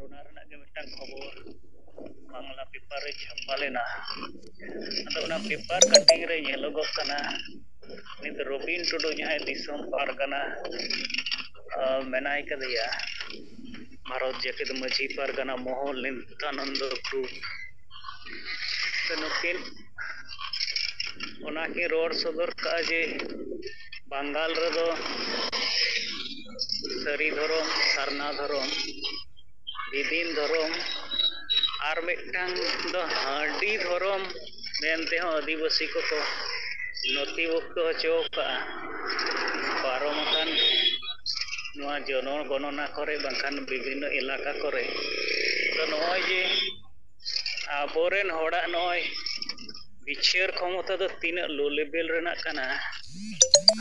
ᱚᱱᱟ ᱨᱮᱱᱟᱜ ᱜᱮ ᱢᱤᱫᱴᱟᱝ ᱠᱷᱚᱵᱚᱨ ᱵᱟᱝᱞᱟ ᱯᱮᱯᱟᱨ ᱨᱮ ᱪᱷᱟᱯᱟ ᱞᱮᱱᱟ ᱟᱫᱚ ᱚᱱᱟ ᱯᱮᱯᱟᱨ ᱠᱟᱴᱤᱝ ᱨᱮ ᱧᱮᱞᱚᱜᱚᱜ ᱠᱟᱱᱟ ᱱᱤᱛ ᱨᱚᱵᱤᱱ ᱴᱩᱰᱩ ᱡᱟᱦᱟᱸᱭ ᱫᱤᱥᱚᱢ ᱯᱟᱨᱜᱟᱱᱟ ᱢᱮᱱᱟᱭ ᱠᱟᱫᱮᱭᱟ ᱵᱷᱟᱨᱚᱛ ᱡᱟᱠᱟᱛ ᱢᱟᱹᱡᱷᱤ ᱯᱟᱨᱜᱟᱱᱟ ᱢᱚᱦᱚᱞ ᱱᱤᱛᱟᱱᱚᱱᱫᱚ ᱴᱩᱰᱩ ᱱᱩᱠᱤᱱ ᱚᱱᱟᱠᱤᱱ ᱨᱚᱲ ᱥᱚᱫᱚᱨ ᱠᱟᱜᱼᱟ ᱡᱮ ᱵᱟᱝᱜᱟᱞ ᱨᱮᱫᱚ ᱥᱟᱹᱨᱤ ᱫᱷᱚᱨᱚᱢ ᱥᱟᱨᱱᱟ ᱫᱷᱚᱨᱚᱢ ᱵᱤᱫᱤᱱ ᱫᱷᱚᱨᱚᱢ ᱟᱨ ᱢᱤᱫᱴᱟᱝ ᱫᱚ ᱦᱟᱺᱰᱤ ᱫᱷᱚᱨᱚᱢ ᱢᱮᱱᱛᱮᱦᱚᱸ ᱟᱹᱫᱤᱵᱟᱹᱥᱤ ᱠᱚᱠᱚ ᱱᱚᱛᱤᱵᱷᱩᱠᱛᱚ ᱦᱚᱪᱚ ᱠᱟᱜᱼᱟ ᱯᱟᱨᱚᱢ ᱟᱠᱟᱱ ᱱᱚᱣᱟ ᱡᱚᱱᱚᱜᱚᱱᱚᱱᱟ ᱠᱚᱨᱮ ᱵᱟᱝᱠᱷᱟᱱ ᱵᱤᱵᱷᱤᱱᱱᱚ ᱮᱞᱟᱠᱟ ᱠᱚᱨᱮ ᱛᱚ ᱱᱚᱜᱼᱚᱭ ᱡᱮ ᱟᱵᱚᱨᱮᱱ ᱦᱚᱲᱟᱜ ᱱᱚᱜᱼᱚᱭ ᱵᱤᱪᱟᱹᱨ ᱠᱷᱚᱢᱚᱛᱟ ᱫᱚ ᱛᱤᱱᱟᱹᱜ ᱞᱳ ᱞᱮᱵᱮᱞ ᱨᱮᱱᱟᱜ ᱠᱟᱱᱟ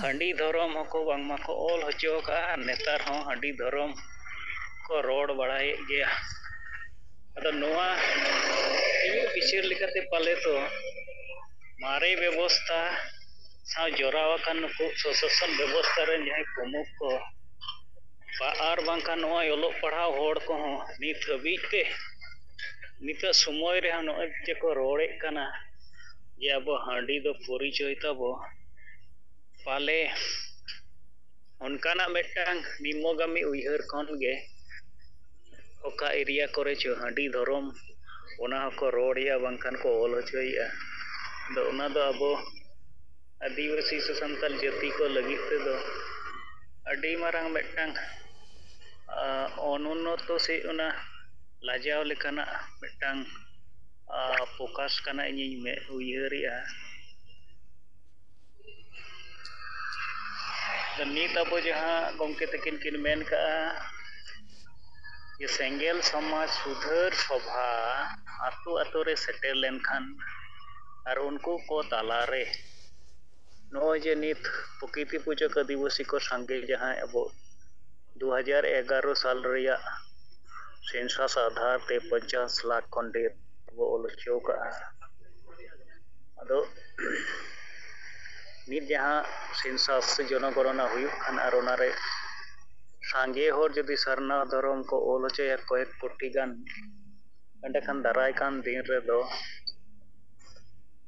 ᱦᱟᱺᱰᱤ ᱫᱷᱚᱨᱚᱢ ᱦᱚᱸᱠᱚ ᱵᱟᱝᱢᱟ ᱠᱚ ᱚᱞ ᱦᱚᱪᱚ ᱠᱟᱜᱼᱟ ᱱᱮᱛᱟᱨ ᱦᱚᱸ ᱦᱟᱺᱰᱤ ᱫᱷᱚᱨᱚᱢ ᱠᱚ ᱨᱚᱲ ᱵᱟᱲᱟᱭᱮᱫ ᱜᱮᱭᱟ ᱟᱫᱚ ᱱᱚᱣᱟ ᱤᱧᱟᱹᱜ ᱵᱤᱪᱟᱹᱨ ᱞᱮᱠᱟᱛᱮ ᱯᱟᱞᱮ ᱛᱚ ᱢᱟᱨᱮ ᱵᱮᱵᱚᱥᱛᱷᱟ ᱥᱟᱶ ᱡᱚᱲᱟᱣ ᱟᱠᱟᱱ ᱱᱩᱠᱩ ᱥᱚᱥᱟᱥᱚᱱ ᱵᱮᱵᱚᱥᱛᱷᱟ ᱨᱮᱱ ᱡᱟᱦᱟᱸᱭ ᱯᱨᱚᱢᱩᱠᱷ ᱠᱚ ᱟᱨ ᱵᱟᱝᱠᱷᱟᱱ ᱱᱚᱜᱼᱚᱭ ᱚᱞᱚᱜ ᱯᱟᱲᱦᱟᱣ ᱦᱚᱲ ᱠᱚᱦᱚᱸ ᱱᱤᱛ ᱦᱟᱹᱵᱤᱡ ᱛᱮ ᱱᱤᱛᱚᱜ ᱥᱚᱢᱚᱭ ᱨᱮᱦᱚᱸ ᱱᱚᱜᱼᱚᱭ ᱡᱮᱠᱚ ᱨᱚᱲᱮᱫ ᱠᱟᱱᱟ ᱡᱮ ᱟᱵᱚ ᱦᱟᱺᱰᱤ ᱫᱚ ᱯᱚᱨᱤᱪᱚᱭ ᱛᱟᱵᱚ ᱯᱟᱞᱮ ᱚᱱᱠᱟᱱᱟᱜ ᱢᱤᱫᱴᱟᱝ ᱱᱤᱢᱱᱚᱜᱟᱢী ᱩᱭᱦᱟᱹᱨ ᱠᱷᱚᱱ ᱜᱮ ᱚᱠᱟ ᱮᱨᱤᱭᱟ ᱠᱚᱨᱮ ᱪᱚ ᱦᱟᱺᱰᱤ ᱫᱷᱚᱨᱚᱢ ᱚᱱᱟ ᱦᱚᱸᱠᱚ ᱨᱚᱲᱮᱜᱼᱟ ᱵᱟᱝᱠᱷᱟᱱ ᱠᱚ ᱚᱞ ᱦᱚᱪᱚᱭᱮᱜᱼᱟ ᱟᱫᱚ ᱚᱱᱟ ᱫᱚ ᱟᱵᱚ ᱟᱹᱫᱤᱵᱟᱹᱥᱤ ᱥᱮ ᱥᱟᱱᱛᱟᱲ ᱡᱟᱹᱛᱤ ᱠᱚ ᱞᱟᱹᱜᱤᱫ ᱛᱮᱫᱚ ᱟᱹᱰᱤ ᱢᱟᱨᱟᱝ ᱢᱤᱫᱴᱟᱝ ᱚᱱᱩᱱᱱᱚᱛᱚ ᱥᱮ ᱚᱱᱟ ᱞᱟᱡᱟᱣ ᱞᱮᱠᱟᱱᱟᱜ ᱢᱤᱫᱴᱟᱝ ᱯᱨᱚᱠᱟᱥ ᱠᱟᱱᱟ ᱤᱧᱤᱧ ᱩᱭᱦᱟᱹᱨᱮᱜᱼᱟ ᱱᱤᱛ ᱟᱵᱚ ᱡᱟᱦᱟᱸ ᱜᱚᱢᱠᱮ ᱛᱟᱹᱠᱤᱱ ᱠᱤᱱ ᱢᱮᱱ ᱠᱟᱜᱼᱟ ᱡᱮ ᱥᱮᱸᱜᱮᱞ ᱥᱚᱢᱟᱡᱽ ᱥᱩᱫᱷᱟᱹᱨ ᱥᱚᱵᱷᱟ ᱟᱛᱳ ᱟᱛᱳ ᱨᱮ ᱥᱮᱴᱮᱨ ᱞᱮᱱᱠᱷᱟᱱ ᱟᱨ ᱩᱱᱠᱩ ko ᱛᱟᱞᱟᱨᱮ ᱱᱚᱜᱼᱚᱭ ᱡᱮ ᱱᱤᱛ ᱯᱨᱚᱠᱤᱛᱤ ᱯᱩᱡᱟᱹ ᱟᱹᱫᱤᱵᱟᱹᱥᱤ ᱠᱚ ᱥᱟᱸᱜᱮ ᱡᱟᱦᱟᱸᱭ ᱟᱵᱚ 2011 ᱥᱟᱞ ᱨᱮᱭᱟᱜ सेंसस आधार ते 50 लाख खन ढेर वो ᱚᱞ ᱦᱚᱪᱚ ᱠᱟᱜᱼᱟ ᱟᱫᱚ ᱱᱤᱛ ᱡᱟᱦᱟᱸ सेंसस से जनगणना हुᱭᱩᱜ ᱠᱟᱱ ᱟᱨ ᱚᱱᱟᱨᱮ ᱥᱟᱸᱜᱮ ᱦᱚᱲ ᱡᱩᱫᱤ ᱥᱟᱨᱱᱟ ᱫᱷᱚᱨᱚᱢ ᱠᱚ ᱚᱞ ᱦᱚᱪᱚᱭᱟ ᱠᱚᱭᱮᱠ ᱠᱳᱴᱤ ᱜᱟᱱ ᱮᱸᱰᱮᱠᱷᱟᱱ ᱫᱟᱨᱟᱭ ᱠᱟᱱ ᱫᱤᱱ ᱨᱮᱫᱚ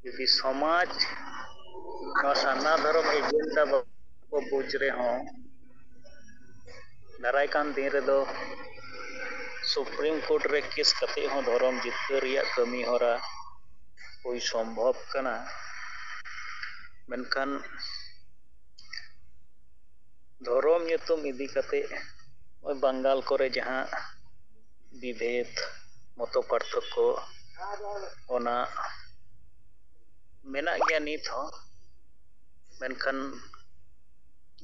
ᱡᱩᱫᱤ ᱥᱚᱢᱟᱡᱽ ᱱᱚᱣᱟ ᱥᱟᱨᱱᱟ ᱫᱷᱚᱨᱚᱢ ᱮᱡᱮᱱᱰᱟ ᱵᱟᱠᱚ ᱵᱩᱡᱽ ᱨᱮᱦᱚᱸ ᱫᱟᱨᱟᱭ ᱠᱟᱱ ᱫᱤᱱ ᱨᱮᱫᱚ सुप्रीम कोर्ट रे केस कते हों धर्म जितकर रिया कमी होरा कोई संभव कना मेनखान धर्म nyutum इदी कते बंगाल करे जहां विभेद मतो पार्थक्य ओना मेना गया नित हो मेनखान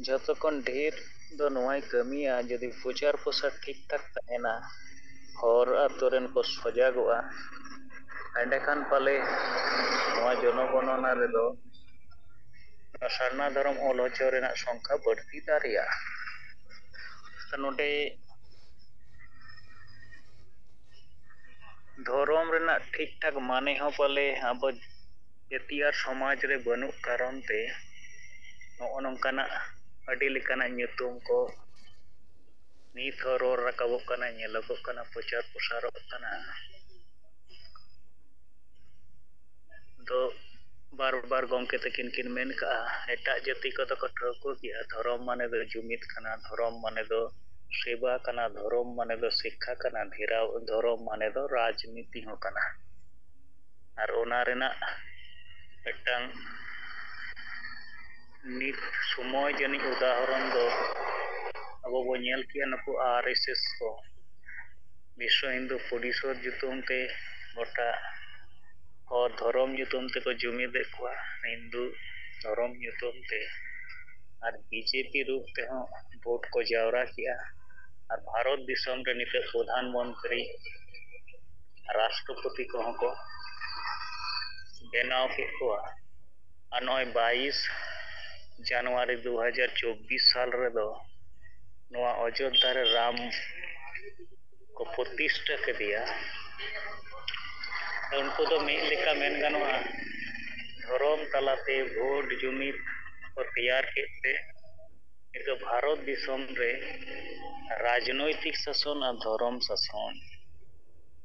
जतो kon ढेर दो नोय कमिया जदि प्रचार प्रसार ठीक ठाक तहेना हर आतोरेन को सजागोआ एंडेखान पाले नोआ जनगणना रेदो सारना धर्म ऑल हचो रेना संख्या बढ़ती दारिया नोडे धर्म रेना ठीक ठाक माने हो पाले अब जातियार समाज रे बनु कारण ते नोनकाना अडी लेकाना nyutum को नीत रोर रकाबोग कना ñeloगोग कना प्रचार प्रसारोग कना दो बार बार गमके तकिन किन मेन का एटा जाति को तो ठौको किया धर्म माने दो जुमित कना धर्म माने दो सेवा कना धर्म माने दो शिक्षा कना धेरा धर्म माने दो राजनीति हो कना और ओना रेना मिदटांग नित समय जनी उदाहरण दो अब बो नेल किया नुकु आरएसएस को विश्व हिंदू परिषद जुतुम ते गोटा और धर्म जुतुम ते को जुमिदे को हिंदू धर्म जुतुम ते और बीजेपी रूप ते हो वोट को जावरा किया और भारत दिसम रे निते प्रधानमंत्री राष्ट्रपति को बेनाव के को और 22 जनवरी 2024 साल रे दो नोआ अयोध्या रे राम को प्रतिष्ठा के दिया उनको तो मिल लेका मेन गानोआ धर्म तलाते वोट जुमित को तैयार केते तो भारत दिसम रे राजनैतिक शासन और धर्म शासन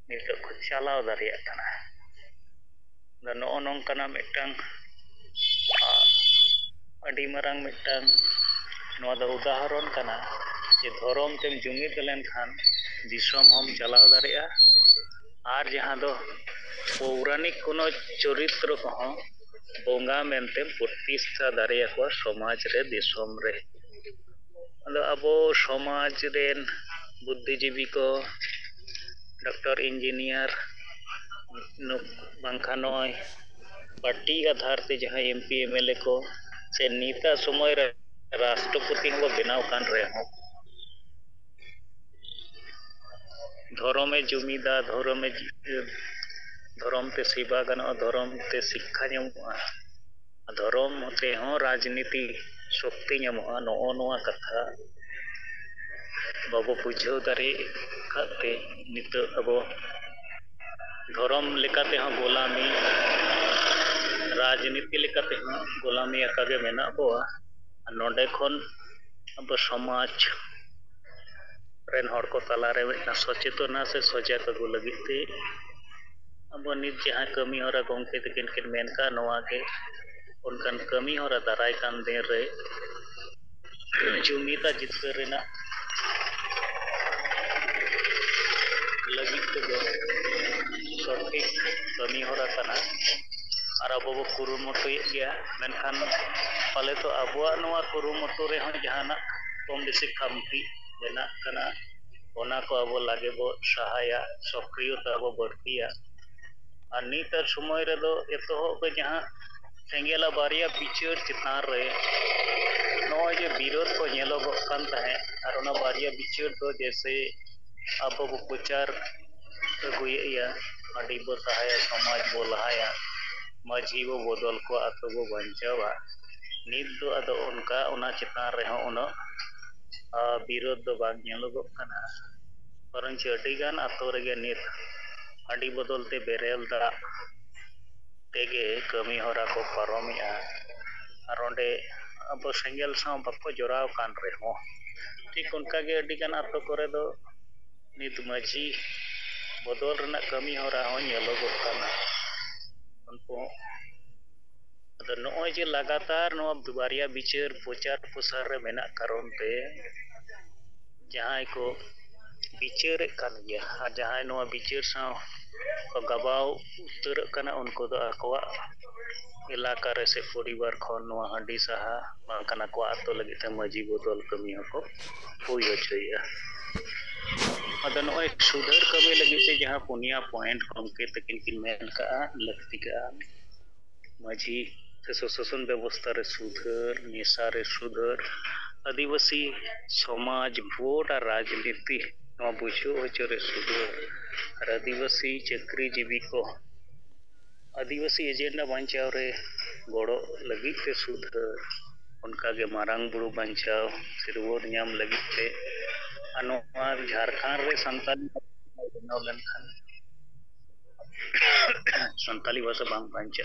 nitok ko chalaw dareyak kana da no nongkana mitang adi marang mitang noa da udaharon kana je dhorom tem jumid lenkhan disom hom chalaw dareya ar jahan do पौराणिक कोनो चरित्र कहो बोंगा मेनते प्रतिष्ठा दारिया को समाज रे दिसोम रे अदो अबो समाज रेन बुद्धिजीवी को डॉक्टर इंजीनियर बांखा नय पार्टी आधार ते जहां एमपी एमएलए को से नीता समय रे राष्ट्रपति हो बनाव कान रे हो धर्मे जुमिदा धर्म ते सेवा गाना धर्म ते शिक्षा ᱧᱟᱢᱚᱜᱼᱟ धर्म ते हो राजनीति शक्ति ᱧᱟᱢᱚᱜᱼᱟ नो नोआ कथा बाबो बुझाव दारे खाते नित अबो धर्म लेकाते हो गोलामी राजनीति लेकाते हो गोलामी अकागे मेना बोआ नोडे खन अब समाज रेन हर को तलारे मिटना सचेतना से सजग अगु लगिते अब नित जहां कमी होरा गंके तकिन किन मेनका नोआ के उनकन कमी होरा दाराय कान दिन रे जुमिता जितकर रेना लगित दो सठिक कमी होरा काना और अब वो कुरुमुटु गया मेनखान पाले तो अबुआ नोआ कुरुमुटु रे हो जहाना कम बेसी खामती बेना काना ओना को अब लागे बो सहाया सक्रियता अब बढ़तिया और नीतर समय रे दो एतोहब जहां सेंगेला बारिया बिचार चितान रे नोय जे विरोध को नेलोग कान ताहे और ओना बारिया बिचार दो जैसे अब बो प्रचार अगुया अडी बो सहाया समाज बो लहाया माझी बो बदल को आतो बो बंचावा नित दो अदो उनका ओना चितान रे हो ओना विरोध दो बाग नेलोग काना परंच अडी गान आतो रे नित अडी बदलते बेरेल दा तेगे कमी होरा को पारोमिया और ओंडे अब सेंगेल साव बाको जोराव कान रे हो ठीक उनका गे अडी गान आतो करे दो नित माझी बदल रना कमी होरा हो नेलोग काना उनको अद नोय जे लगातार नो बारिया बिचार प्रचार प्रसार रे मेना कारण ते जहां को बिचार कान गया और जहां नो बिचार साव गबाव उतर कना उनको दो अकवा इलाका रे से परिवार खन नोआ हंडी साहा बांकना को आतो लगी ते मजी बदल कमी को हुई होचया अद नोय सुधर कमी लगी से जहां पुनिया पॉइंट गमके तकिन किन मेन का लगती का मजी से शासन व्यवस्था रे सुधर निशा रे सुधर आदिवासी समाज वोट और राजनीति नो बुझो होचरे सुधर और आदिवासी चक्री जीवी को आदिवासी एजेंडा बांचाव रे गोड़ो लगी ते सुधर उनका के मारांग बुरु बांचाव सिरवोर न्याम लगी ते अनोआ झारखंड रे संताली बनाव लेनखान संताली भाषा बांग बांचा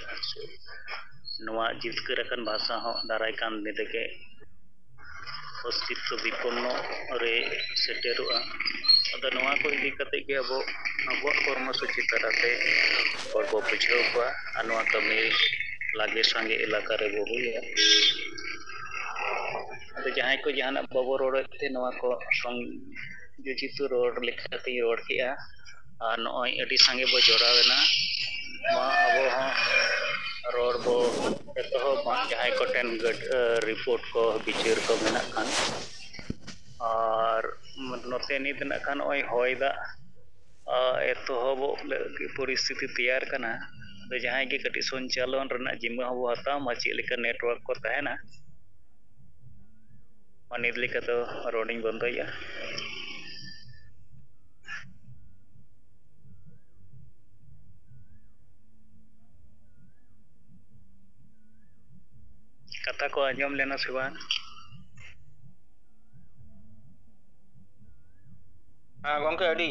नोआ जितकर अकन भाषा हो दाराय कान दिन के अस्तित्व विपन्न रे सेटेरुआ अद नोआ को इदी कते के अब कर्मसूची तरहते और बो बुझाव को अनोआ कमी लागे संगे इलाका रे बो हुया अद जहां को जहाना बबो रोडते नोआ को संयोजित रोड लेखाते रोड किया और नोय अडी संगे बो जोरावेना मा अबो हो रोड बो एतो जहां को टेन रिपोर्ट को बिचार को मेना खान और नोते नित ना खान ओय होयदा एतो हबो परिस्थिति तैयार कना तो जहां के कटी संचालन रना जिम्मा हबो हता माची लेका नेटवर्क को तहना मानित लेका तो रोडिंग बंदया कथा को आजम लेना से बान गंके अडी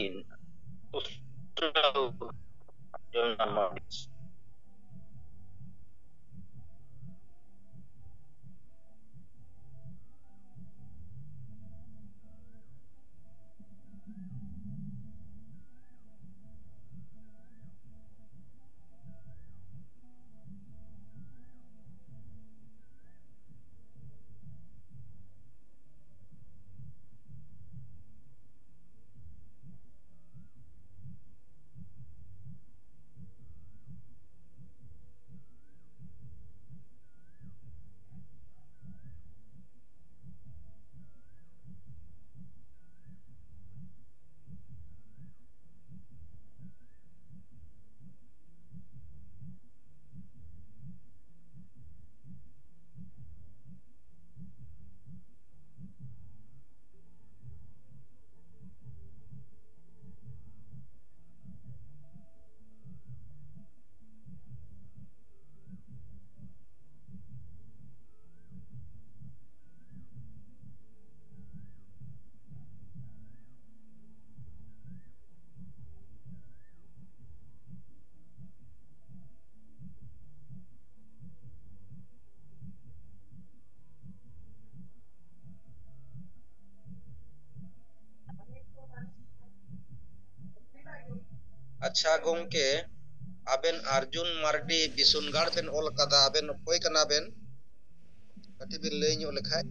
अच्छा गोंके आबेन अर्जुन मार्डी बिसुनगाड़ बेन ओल कदा आबेन ओकोय कना बेन कटी बिन लay ᱧᱚᱜ ᱞᱮᱠᱷᱟᱡ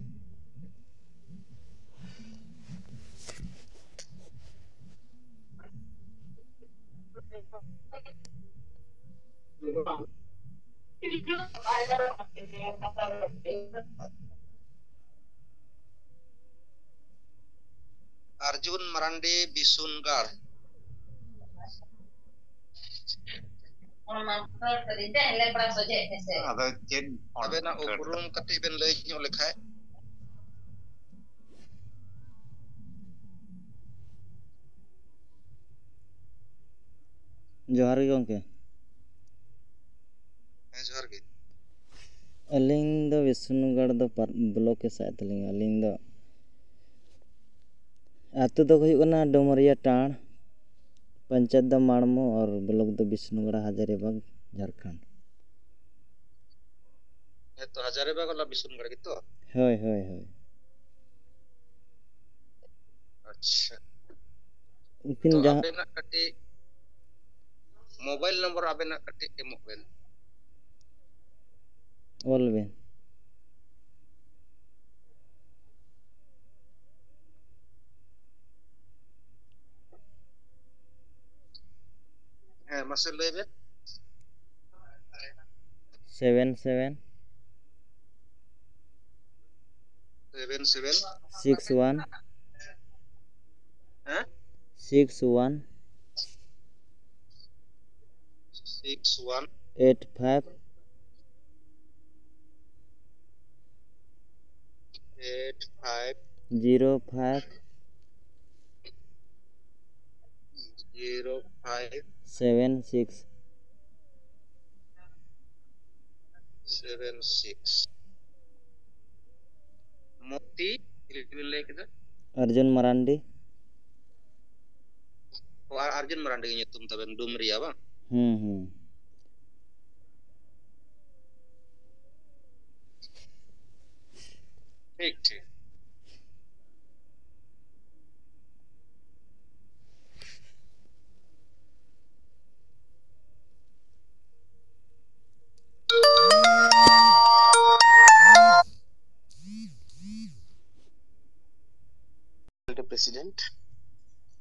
अर्जुन मारांडी बिसुनगाड़ आबेना उपरुम कटी बेन लay ᱧᱚᱜ ᱞᱮᱠᱷᱟᱡ जोहार गे गंके जोहार गे अलिंग दो विष्णुगढ़ दो ब्लॉक के साथ तलिंग अलिंग दो आतु दो हुई कना डुमरिया टाण पंचायत दो माड़मो और ब्लॉक दो विष्णुगढ़ हजारीबाग झारखंड तो हजारीबाग वाला बिसुनगाड़ की तो होय होय होय अच्छा उनकिन तो जहां आबेना कटी मोबाइल नंबर आबेना कटी एमोक बेन ऑल बेन है मासे लय बेन 77 77 61 हैं 61 61 85 85 05 05 76 76 मोती लay kida Arjun Marandi Arjun Marandi nyutum taben Dumria bang ठीक ठीक प्रेसिडेंट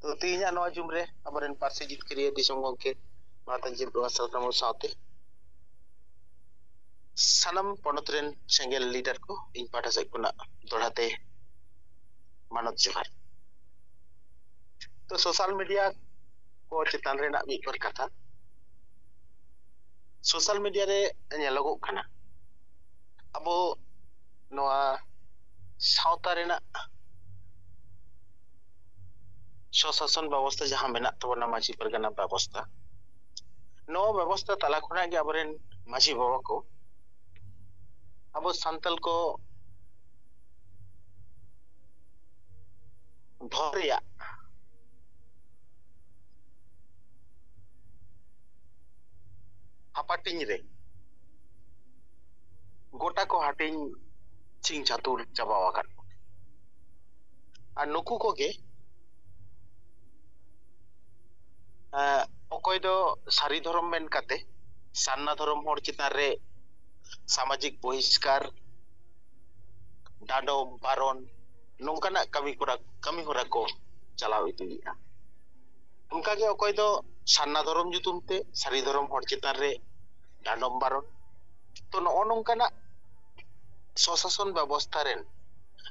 तो तीन नवा जुमरे अबरन पार्से जितकरिया दिसोम गंके मातन जे प्रवासल तमो साथे सनम पनतरेन सेंगेल लीडर को इन पाठा से कुना दोड़ाते मानत जोहार तो सोशल मीडिया को चितान रेना मी पर कथा सोशल मीडिया रे नेलोगो खाना अबो नवा सावता रेना स्वशासन व्यवस्था जहां मेना तबना माजी परगना व्यवस्था नो व्यवस्था तला खुना के अबरेन माजी बाबा को अब संतल को धोरिया हापाटिंग रे गोटा को हाटिंग चिंग चातुर चाबावाकान आ नुकु को के ओकोय दो सारी धर्म मेन काते सान्ना धर्म होर चितान रे सामाजिक बहिष्कार डाडो बारन नोंकाना कमी होरा को चलाव इदिया उनका के ओकोय दो सान्ना धर्म जुतुमते सारी धर्म होर चितान रे डाडो बारन तो नो नोंकाना स्वशासन व्यवस्था रेन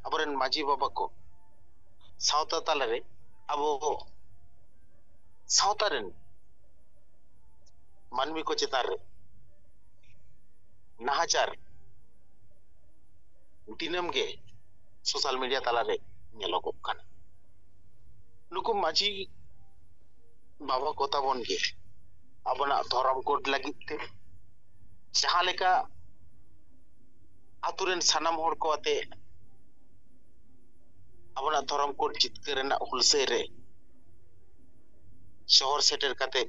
अबरेन माजी बाबा को सावता तालारे अबो सावतारेन मानवी को चितान रे नाहाचार दिनम गे सोशल मीडिया तालारे नेलोगो खाना नुकु माजी बाबा कोता बन गे अपना धर्म कोड लगिते जहां लेका आतुरेन सनाम होर को आते अपना धर्म कोड चितकरेना हुलसे रे शहर सेटर काते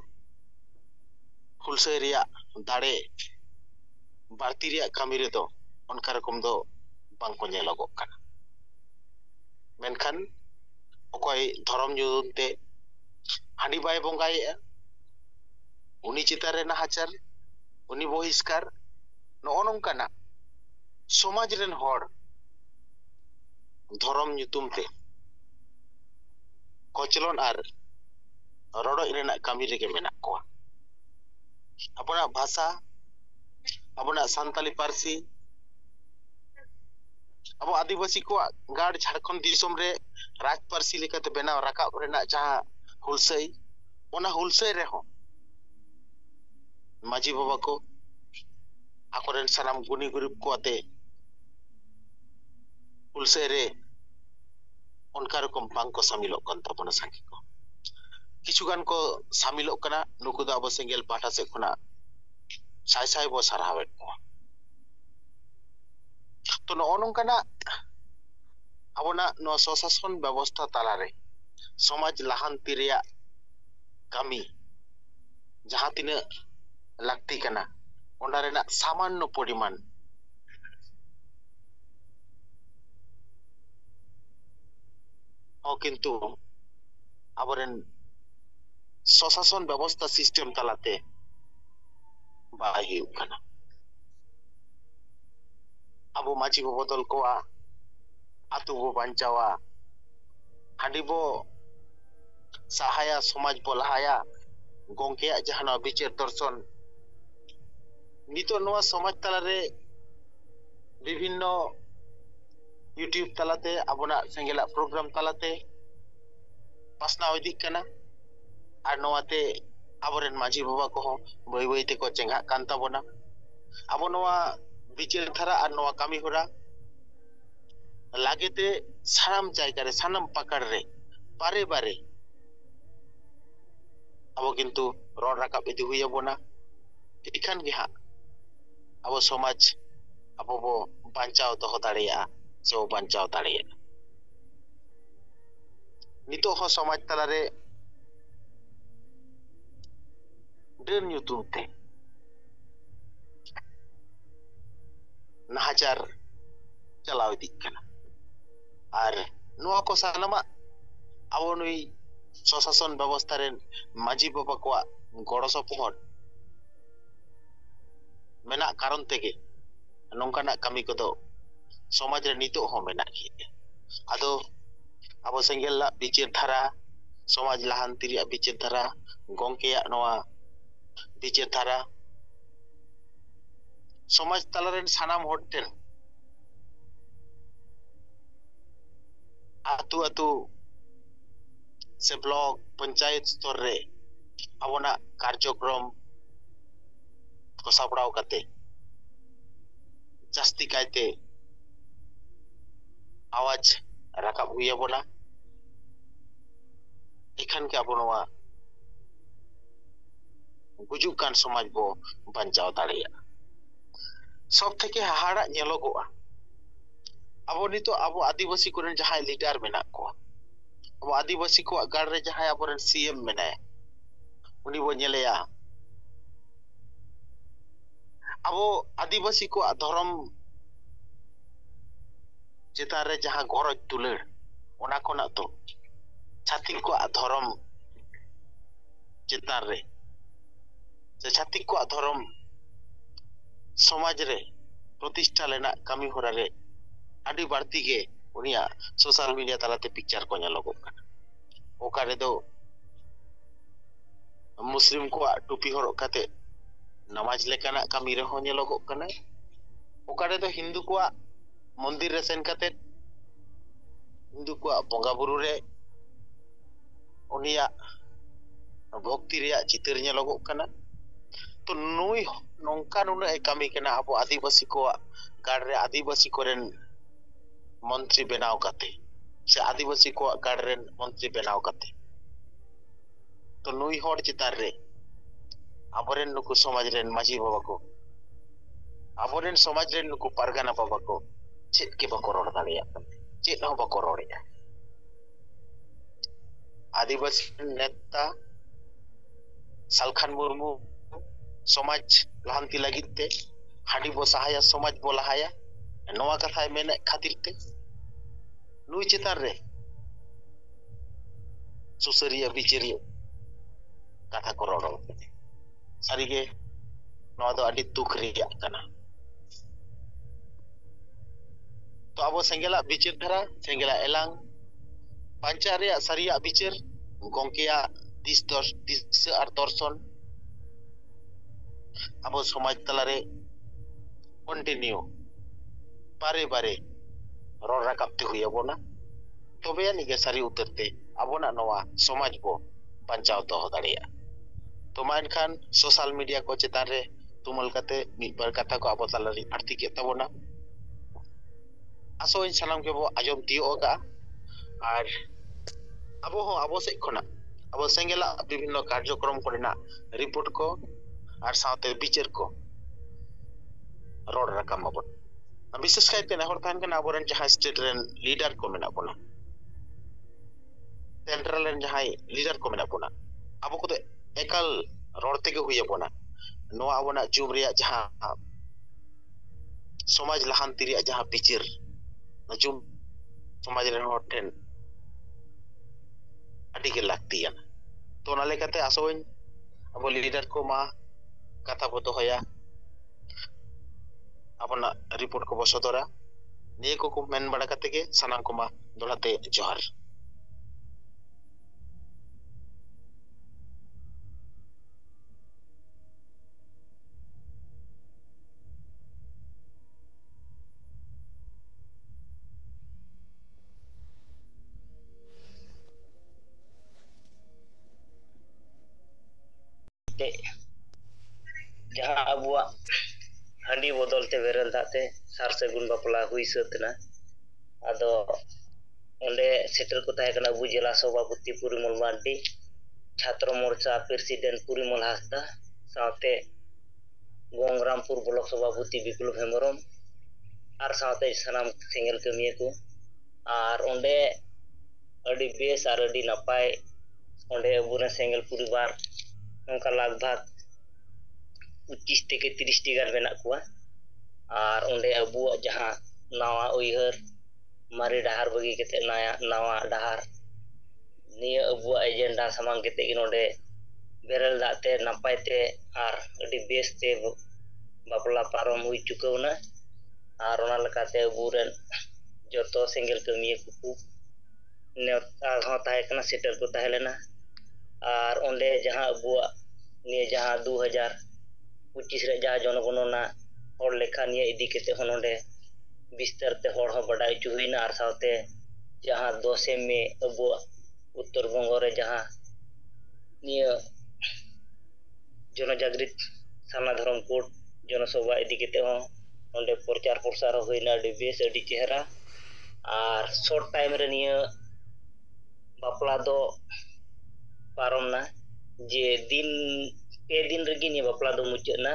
हुलसे रिया दाड़े बारती रिया कामी रे दो उनका रकम दो बांको नेलोगो खाना मेनखान ओकोय धर्म जुनते हांडी बाय बंगाये ᱩᱱᱤ ᱪᱮᱛᱟᱱ ᱨᱮ ᱱᱟᱦᱟᱪᱟᱨ, ᱩᱱᱤ ᱵᱚᱦᱤষ্ᱠᱟর, ᱱᱚᱜᱼᱚ ᱱᱚᱝᱠᱟᱱᱟᱜ ᱥᱚᱢᱟᱡᱽ ᱨᱮᱱ ᱦᱚᱲ ᱫᱷᱚᱨᱚᱢ ᱧᱩᱛᱩᱢ ᱛᱮ ᱠᱚᱪᱞᱚᱱ ᱟᱨ ᱨᱚᱰᱚᱡ ᱨᱮᱱᱟᱜ ᱠᱟᱹᱢᱤ ᱨᱮᱜᱮ ᱢᱮᱱᱟᱜ ᱠᱚᱣᱟ। ᱟᱵᱚᱱᱟᱜ ᱵᱷᱟষᱟ, ᱟᱵᱚᱱᱟᱜ ᱥᱟᱱᱛᱟᱞᱤ ᱯᱟᱹᱨᱥᱤ, ᱟᱵᱚ ᱟᱹᱫᱤᱵᱟᱹᱥᱤ ᱠᱚᱣᱟᱜ ᱜᱟᱲ ᱡᱷᱟᱲᱠᱷᱚᱸᱰ ᱫᱤᱥᱚᱢ ᱨᱮ ᱨᱟᱡᱽ ᱯᱟᱹᱨᱥᱤ ᱞᱮᱠᱟᱛᱮ ᱵᱮᱱᱟᱣ ᱨᱟᱠᱟᱵ ᱨᱮᱱᱟᱜ ᱡᱟᱦᱟᱸ ᱦᱩᱞᱥᱟᱹᱭ, ᱚᱱᱟ ᱦᱩᱞᱥᱟᱹᱭ ᱨᱮᱦᱚᱸ ᱢᱟᱹᱡᱷᱤ ᱵᱟᱵᱟ ᱠᱚ ᱟᱠᱚᱨᱮᱱ ᱥᱟᱱᱟᱢ ᱜᱩᱱᱤ ᱜᱩᱨᱤᱵ ᱠᱚ ᱟᱛᱮ ᱦᱩᱞᱥᱟᱹᱭ ᱨᱮ ᱚᱱᱠᱟ ᱨᱚᱠᱚᱢ ᱵᱟᱝᱠᱚ ᱥᱟᱢᱤᱞᱚᱜ ᱠᱟᱱ ᱛᱟᱵᱚᱱᱟ ᱥᱟᱸᱜᱮ ᱠᱚ। ᱠᱤᱪᱷᱩ ᱜᱟᱱ ᱠᱚ ᱥᱟᱢᱤᱞᱚᱜ ᱠᱟᱱᱟ, ᱱᱩᱠᱩ ᱫᱚ ᱟᱵᱚ ᱥᱮᱸᱜᱮᱞ ᱯᱟᱦᱴᱟ ᱥᱮᱫ ᱠᱷᱚᱱᱟᱜ ᱥᱟᱭ ᱥᱟᱭ ᱵᱚ ᱥᱟᱨᱦᱟᱣᱮᱫ ᱠᱚᱣᱟ। ᱛᱚ ᱱᱚᱜᱼᱚ ᱱᱚᱝᱠᱟᱱᱟᱜ ᱟᱵᱚᱱᱟᱜ ᱱᱚᱣᱟ ᱥᱚᱥᱟᱥᱚᱱ ᱵᱮᱵᱚᱥᱛᱷᱟ ᱛᱟᱞᱟᱨᱮ ᱥᱚᱢᱟᱡᱽ ᱞᱟᱦᱟᱱᱛᱤ ᱨᱮᱭᱟᱜ ᱠᱟᱹᱢᱤ ᱡᱟᱦᱟᱸ ᱛᱤᱱᱟᱹᱜ ᱞᱟᱹᱠᱛᱤ ᱠᱟᱱᱟ, ᱚᱱᱟ ᱨᱮᱱᱟᱜ ᱥᱟᱢᱟᱱᱱᱚ ᱯᱚᱨᱤᱢᱟᱱ ᱦᱚᱸ ᱠᱤᱱᱛᱩ ᱟᱵᱚᱨᱮᱱ ᱥᱚᱥᱟᱥᱚᱱ ᱵᱮᱵᱚᱥᱛᱷᱟ ᱥᱤᱥᱴᱮᱢ ᱛᱟᱞᱟᱛᱮ ᱵᱟᱭ ᱦᱩᱭᱩᱜ ᱠᱟᱱᱟ। ᱟᱵᱚ ᱢᱟᱹᱡᱷᱤ ᱵᱚ ᱵᱚᱫᱚᱞ ᱠᱚᱣᱟ, ᱟᱛᱳ ᱵᱚ ᱵᱟᱧᱪᱟᱣᱟ, ᱦᱟᱺᱰᱤ ᱵᱚ ᱥᱟᱦᱟᱭᱟ, ᱥᱚᱢᱟᱡᱽ ᱵᱚ ᱞᱟᱦᱟᱭᱟ, ᱜᱚᱝᱠᱮᱭᱟᱜ ᱡᱟᱦᱟᱸ ᱱᱚᱣᱟ ᱵᱤᱪᱟᱹᱨ ᱫᱚᱨশন ᱱᱤᱛᱚᱜ ᱱᱚᱣᱟ ᱥᱚᱢᱟᱡᱽ ᱛᱟᱞᱟᱨᱮ ᱵᱤᱵᱷᱤᱱᱱᱚ ᱤᱭᱩᱴᱤউᱵ ᱛᱟᱞᱟᱛᱮ, ᱟᱵᱚᱱᱟᱜ ᱥᱮᱸᱜᱮᱞᱟᱜ ᱯᱨᱳᱜᱨᱟᱢ ᱛᱟᱞᱟᱛᱮ ᱯᱟᱥᱱᱟᱣ ᱤᱫᱤᱜ ᱠᱟᱱᱟ। ᱟᱨ ᱱᱚᱣᱟᱛᱮ ᱟᱵᱚᱨᱮᱱ ᱢᱟᱹᱡᱷᱤ ᱵᱟᱵᱟ ᱠᱚᱦᱚᱸ ᱵᱟᱹᱭ ᱵᱟᱹᱭ ᱛᱮᱠᱚ ᱪᱮᱸᱜᱷᱟᱜ ᱠᱟᱱ ᱛᱟᱵᱚᱱᱟ। ᱟᱵᱚ ᱱᱚᱣᱟ ᱵᱤᱪᱟᱹᱨ ᱫᱷᱟᱨᱟ ᱟᱨ ᱱᱚᱣᱟ ᱠᱟᱹᱢᱤ ᱦᱚᱨᱟ ᱞᱟᱜᱮᱛᱮ ᱥᱟᱱᱟᱢ ᱡᱟᱭᱜᱟ ᱨᱮ, ᱥᱟᱱᱟᱢ ᱯᱟᱠᱟᱲ ᱨᱮ ᱵᱟᱨᱮ ᱵᱟᱨᱮ ᱟᱵᱚ ᱠᱤᱱᱛᱩ ᱨᱚᱲ ᱨᱟᱠᱟᱵ ᱤᱫᱤ ᱦᱩᱭ ᱟᱵᱚᱱᱟ। ᱮᱱᱠᱷᱟᱱ ᱜᱮ ᱦᱟᱸᱜ ᱟᱵᱚ ᱥᱚᱢᱟᱡᱽ ᱟᱵᱚ ᱵᱚ ᱵᱟᱧᱪᱟᱣ ᱫᱚᱦᱚ ᱫᱟᱲᱮᱭᱟᱜᱼᱟ, ᱥᱮ ᱵᱚ ᱵᱟᱧᱪᱟᱣ ᱫᱟᱲᱮᱭᱟᱜᱼᱟ। ᱱᱤᱛᱚᱜ ᱦᱚᱸ ᱥᱚᱢᱟᱡᱽ ᱛᱟᱞᱟᱨᱮ ᱰᱟᱹᱱ ᱧᱩᱛᱩᱢ ᱛᱮ ᱱᱟᱦᱟᱪᱟᱨ ᱪᱟᱞᱟᱣ ᱤᱫᱤᱜ ᱠᱟᱱᱟ। ᱟᱨ ᱱᱚᱣᱟ ᱠᱚ ᱥᱟᱱᱟᱢᱟᱜ ᱟᱵᱚ ᱱᱩᱭ ᱥᱚᱥᱟᱥᱚᱱ ᱵᱮᱵᱚᱥᱛᱷᱟ ᱨᱮᱱ ᱢᱟᱹᱡᱷᱤ ᱵᱟᱵᱟ ᱠᱚᱣᱟᱜ ᱜᱚᱲᱚ ᱥᱚᱯᱚᱦᱚᱫ ᱢᱮᱱᱟᱜ ᱠᱟᱨᱚᱱ ᱛᱮᱜᱮ ᱱᱚᱝᱠᱟᱱᱟᱜ ᱠᱟᱹᱢᱤ ᱠᱚᱫᱚ ᱥᱚᱢᱟᱡᱽ ᱨᱮ ᱱᱤᱛᱚᱜ ᱦᱚᱸ ᱢᱮᱱᱟᱜ ᱜᱮᱭᱟ। ᱟᱫᱚ ᱟᱵᱚ ᱥᱮᱸᱜᱮᱞᱟᱜ ᱵᱤᱪᱟᱹᱨ ᱫᱷᱟᱨᱟ, ᱥᱚᱢᱟᱡᱽ ᱞᱟᱦᱟᱱᱛᱤ ᱨᱮᱭᱟᱜ ᱵᱤᱪᱟᱹᱨ ᱫᱷᱟᱨᱟ, ᱜᱚᱝᱠᱮᱭᱟᱜ ᱱᱚᱣᱟ ᱵᱤᱪᱟᱹᱨ ᱫᱷᱟᱨᱟ ᱥᱚᱢᱟᱡᱽ ᱛᱟᱞᱟᱨᱮᱱ ᱥᱟᱱᱟᱢ ᱦᱚᱲ ᱴᱷᱮᱱ ᱟᱛᱳ ᱟᱛᱳ ᱥᱮ ᱵᱞᱚᱠ ᱯᱚᱧᱪᱟᱭᱮᱛ স্তᱚᱨ ᱨᱮ ᱟᱵᱚᱱᱟᱜ ᱠᱟᱨᱡᱚᱠᱨᱚᱢ ᱠᱚ ᱥᱟᱯᱲᱟᱣ ᱠᱟᱛᱮ ᱡᱟᱹᱥᱛᱤ ᱠᱟᱭᱛᱮ ᱟᱣᱟᱡ ᱨᱟᱠᱟᱵ ᱦᱩᱭ ᱟᱵᱚᱱᱟ। ᱮᱠᱷᱟᱱ ᱜᱮ ᱟᱵᱚ ᱱᱚᱣᱟ ᱜᱩᱡᱩᱜ ᱠᱟᱱ ᱥᱚᱢᱟᱡᱽ ᱵᱚ ᱵᱟᱧᱪᱟᱣ ᱫᱟᱲᱮᱭᱟᱜᱼᱟ। ᱥᱚᱵ ᱛᱷᱮᱠᱮ ᱦᱟᱦᱟᱲᱟᱜ ᱧᱮᱞᱚᱜᱚᱜᱼᱟ, ᱟᱵᱚ ᱱᱤᱛᱚᱜ ᱟᱵᱚ ᱟᱹᱫᱤᱵᱟᱹᱥᱤ ᱠᱚᱨᱮᱱ ᱡᱟᱦᱟᱸᱭ ᱞᱤᱰᱟᱨ ᱢᱮᱱᱟᱜ ᱠᱚᱣᱟ, ᱟᱵᱚ ᱟᱹᱫᱤᱵᱟᱹᱥᱤ ᱠᱚᱣᱟᱜ ᱜᱟᱲ ᱨᱮ ᱡᱟᱦᱟᱸᱭ ᱟᱵᱚᱨᱮᱱ CM ᱢᱮᱱᱟᱭᱟ, उनी बो नेलेया अब आदिवासी को धर्म चेतान रे जहां गरज दुलड़ ओना कोना तो छातिक को धर्म चेतान रे से छातिक को धर्म समाज रे प्रतिष्ठा लेना कमी होरा रे आदि बाड़ती के उनिया सोशल मीडिया तालाते पिक्चर को नेलोगो ओका रे दो मुस्लिम को टोपी हरक काते नमाज लेकाना कमी रे हो नेलोगो कना ओका रे दो हिंदू को मंदिर रे सेन काते हिंदू को बंगा बुरु रे उनिया भक्ति रे चितर नेलोगो कना तो नुई नौका नुना कमी कना अब आदिवासी को गाड़ रे आदिवासी कोरेन मंत्री बनाव काते से आदिवासी को गाड़ रे मंत्री बनाव काते तो नुई हर चितार रे आबरेन नुकु समाज रेन माझी बाबा को आबरेन समाज रेन नुकु पारगाना बाबा को चेत के बको रोड दाड़िया चेत हो बको रोड़िया आदिवासी नेता सालखान मुर्मू समाज लाहांती लगिते हाडी बो सहाया समाज बो लहाया नवा कथा मेने खातिर ते नुई चितार रे सुसरिया बिचरिया कथा को रोड ᱥᱟᱹᱨᱤᱜᱮ ᱱᱚᱣᱟ ᱫᱚ ᱟᱹᱰᱤ ᱫᱩᱠ ᱨᱮᱭᱟᱜ ᱠᱟᱱᱟ ᱛᱚ ᱟᱵᱚ ᱥᱮᱸᱜᱮᱞᱟᱜ ᱵᱤᱪᱟᱹᱨ ᱫᱷᱟᱨᱟ ᱥᱮᱸᱜᱮᱞᱟᱜ ᱮᱞᱟᱝ ᱵᱟᱧᱪᱟᱣ ᱨᱮᱭᱟᱜ ᱥᱟᱹᱨᱤᱭᱟᱜ ᱵᱤᱪᱟᱹᱨ ᱜᱚᱝᱠᱮᱭᱟᱜ ᱫᱤᱥᱟᱹ ᱟᱨ ᱫᱚᱨশᱚᱱ ᱟᱵᱚ ᱥᱚᱢᱟᱡᱽ ᱛᱟᱞᱟᱨᱮ ᱠᱚᱱᱴᱤᱱᱤᱭᱩ ᱵᱟᱨᱮ ᱵᱟᱨᱮ ᱨᱚᱲ ᱨᱟᱠᱟᱵ te ᱦᱩᱭ ᱟᱵᱚᱱᱟ ᱛᱚᱵᱮ ᱟᱹᱱᱤᱡ ᱜᱮ ᱥᱟᱹᱨᱤ ᱩᱛᱟᱹᱨ te ᱟᱵᱚᱱᱟᱜ ᱱᱚᱣᱟ ᱥᱚᱢᱟᱡᱽ ᱵᱚ ᱵᱟᱧᱪᱟᱣ ᱫᱚᱦᱚ ᱫᱟᱲᱮᱭᱟᱜᱼᱟ ᱛᱚ ᱢᱟ ᱮᱱᱠᱷᱟᱱ ᱥᱳᱥᱟᱞ ᱢᱤᱰᱤᱭᱟ ᱠᱚ ᱪᱮᱛᱟᱱ ᱨᱮ ᱛᱩᱢᱟᱹᱞ ᱠᱟᱛᱮ ᱢᱤᱫᱵᱟᱨ ᱠᱟᱛᱷᱟ ᱠᱚ ᱟᱵᱚ ᱛᱟᱞᱟᱨᱮ ᱟᱹᱲᱛᱤ ᱠᱮᱫ ᱛᱟᱵᱚᱱᱟ ᱟᱥᱚᱜ ᱟᱹᱧ ᱥᱟᱱᱟᱢ ᱜᱮᱵᱚ ᱟᱸᱡᱚᱢ ᱛᱤᱭᱳᱜ ᱟᱠᱟᱜᱼᱟ ᱟᱨ ᱟᱵᱚ ᱦᱚᱸ ᱟᱵᱚ ᱥᱮᱫ ᱠᱷᱚᱱᱟᱜ ᱟᱵᱚ ᱥᱮᱸᱜᱮᱞᱟᱜ ᱵᱤᱵᱷᱤᱱᱱᱚ ᱠᱟᱨᱡᱚᱠᱨᱚᱢ ᱠᱚᱨᱮᱱᱟᱜ ᱨᱤᱯᱳর্ট ᱠᱚ ᱟᱨ ᱥᱟᱶᱛᱮ ᱵᱤᱪᱟᱹᱨ ᱠᱚ ᱨᱚᱲ ᱨᱟᱠᱟᱵ ᱟᱵᱚᱱ বিশেষ কাইতে নেহর তাহেন কানা আবরেন জাহাই স্টেট রেন leader ko mena bona central রেন জাহাই leader ko mena bona abo ko ekal ror tege huye bona noa abona jum reya jaha সমাজ লাহান্তি রেয়া jaha বিচার na jum সমাজ rain hor ten adi ge laktiyan to na lekate asoin abo leader ko ma katha bo dohoya अपना report को बसोदरा निये को main बड़ा कते के सनाम को मा दोलाते जोहार जहाँ अबुआ हांडी बदलते बेरल दाते सार सगुन बापला हुई सतना आदो ओंडे सेटल को ताहे कना अबु जिला सभापति परिमल मार्डी छात्र मोर्चा प्रेसिडेंट परिमल हासदा साथे गोंगरामपुर ब्लॉक सभापति विप्लव हेमरम आर साथे सनाम सिंगल कमिए को आर ओंडे अडी बेस आर अडी नापाय ओंडे अबुना सिंगल परिवार नोंका लगभग 25 থেকে 30 টি গান মেনা কুয়া আর ওंडे अबुआ जहां नवा उइहर मारे डाहार बगी केते नवा डाहार निया अबुआ एजेंडा सामांग केते कि नोंडे बेरल दाते नापायते आर अडी बेसते बापला पारम हुई चुकौना आर ओना लकाते अबुरेन जतो सिंगल कमिए कुकु नेता हो ताहे कना सेटल को ताहे लेना आर ओंडे जहां अबुआ निया जहां 2025 रे जहां जनगणना और लेखा निया इदी केते हो नोंडे बिस्तर ते हर हो बडाय चुहिना आर साथे जहां 10 में अबुआ उत्तर बंग रे जहां निया जनजागृत साना धर्म कोड जनसभा इदी केते हो नोंडे प्रचार प्रसार होइना अडी बेस अडी चेहरा आर शॉर्ट टाइम रे निया बापला दो पारमना जे दिन पे दिन रेगी नि बापला दो मुचना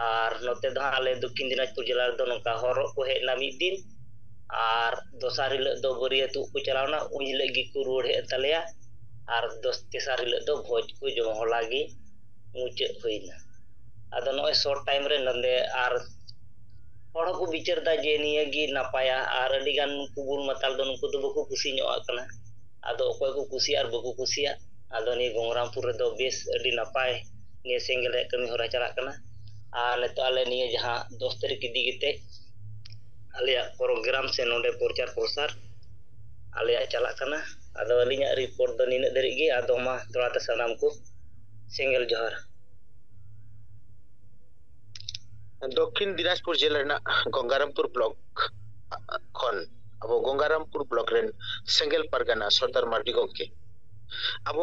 आर नोते दो आले दक्षिण दिनाजपुर जिला दो नोका हरो को हेना मिद दिन आर दोसार हिल दो बरिया तु को चलावना उन हिल गी को रोड हे तलेया आर दोस तेसार हिल दो भोज को जम होलागी मुच होइना आदो नय शॉर्ट टाइम रे नंदे आर हड़ को विचार दा जे निया गी नापाया आर अडी गान कुबुल माताल दो नुको दो बको खुशी ᱧᱚᱜ आकना आदो अकोय को खुशी आर बको खुशिया आदो नि गोंगरामपुर रे दो बेस अडी नापाय निया सेंगल रे कमी होरा चला कना आर नेतो आले निया जहां 10 तारीख इदी गेते आलिया प्रोग्राम से नोंडे प्रचार प्रसार आलिया चला कना आदो अलिया रिपोर्ट दो निने दरी गे आदो मा दोलाते सनाम को सेंगल जोहार दक्षिण दिनाजपुर जिला रेना गंगारामपुर ब्लॉक खन अब गंगारामपुर ब्लॉक रेन सेंगल परगना सरदार मार्डी गंके अब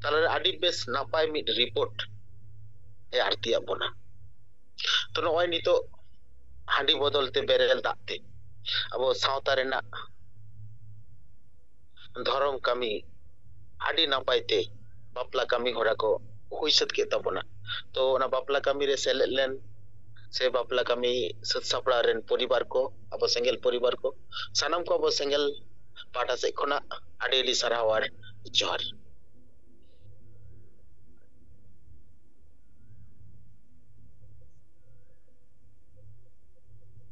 ताला आडी बेस नापाय मिड रिपोर्ट ए आरती आबोना तो नय नितो हांडी बदलते बेरेल दाते अब सावता रेना धर्म कमी आडी नापायते बापला कमी होरा को हुइसत के तबोना तो ना बापला कमी रे सेलेट लेन से बापला कमी सत सापड़ा रेन परिवार को अब सेंगल परिवार को सानाम को अब सेंगल पाटा से खना आडेली सरावार जोहार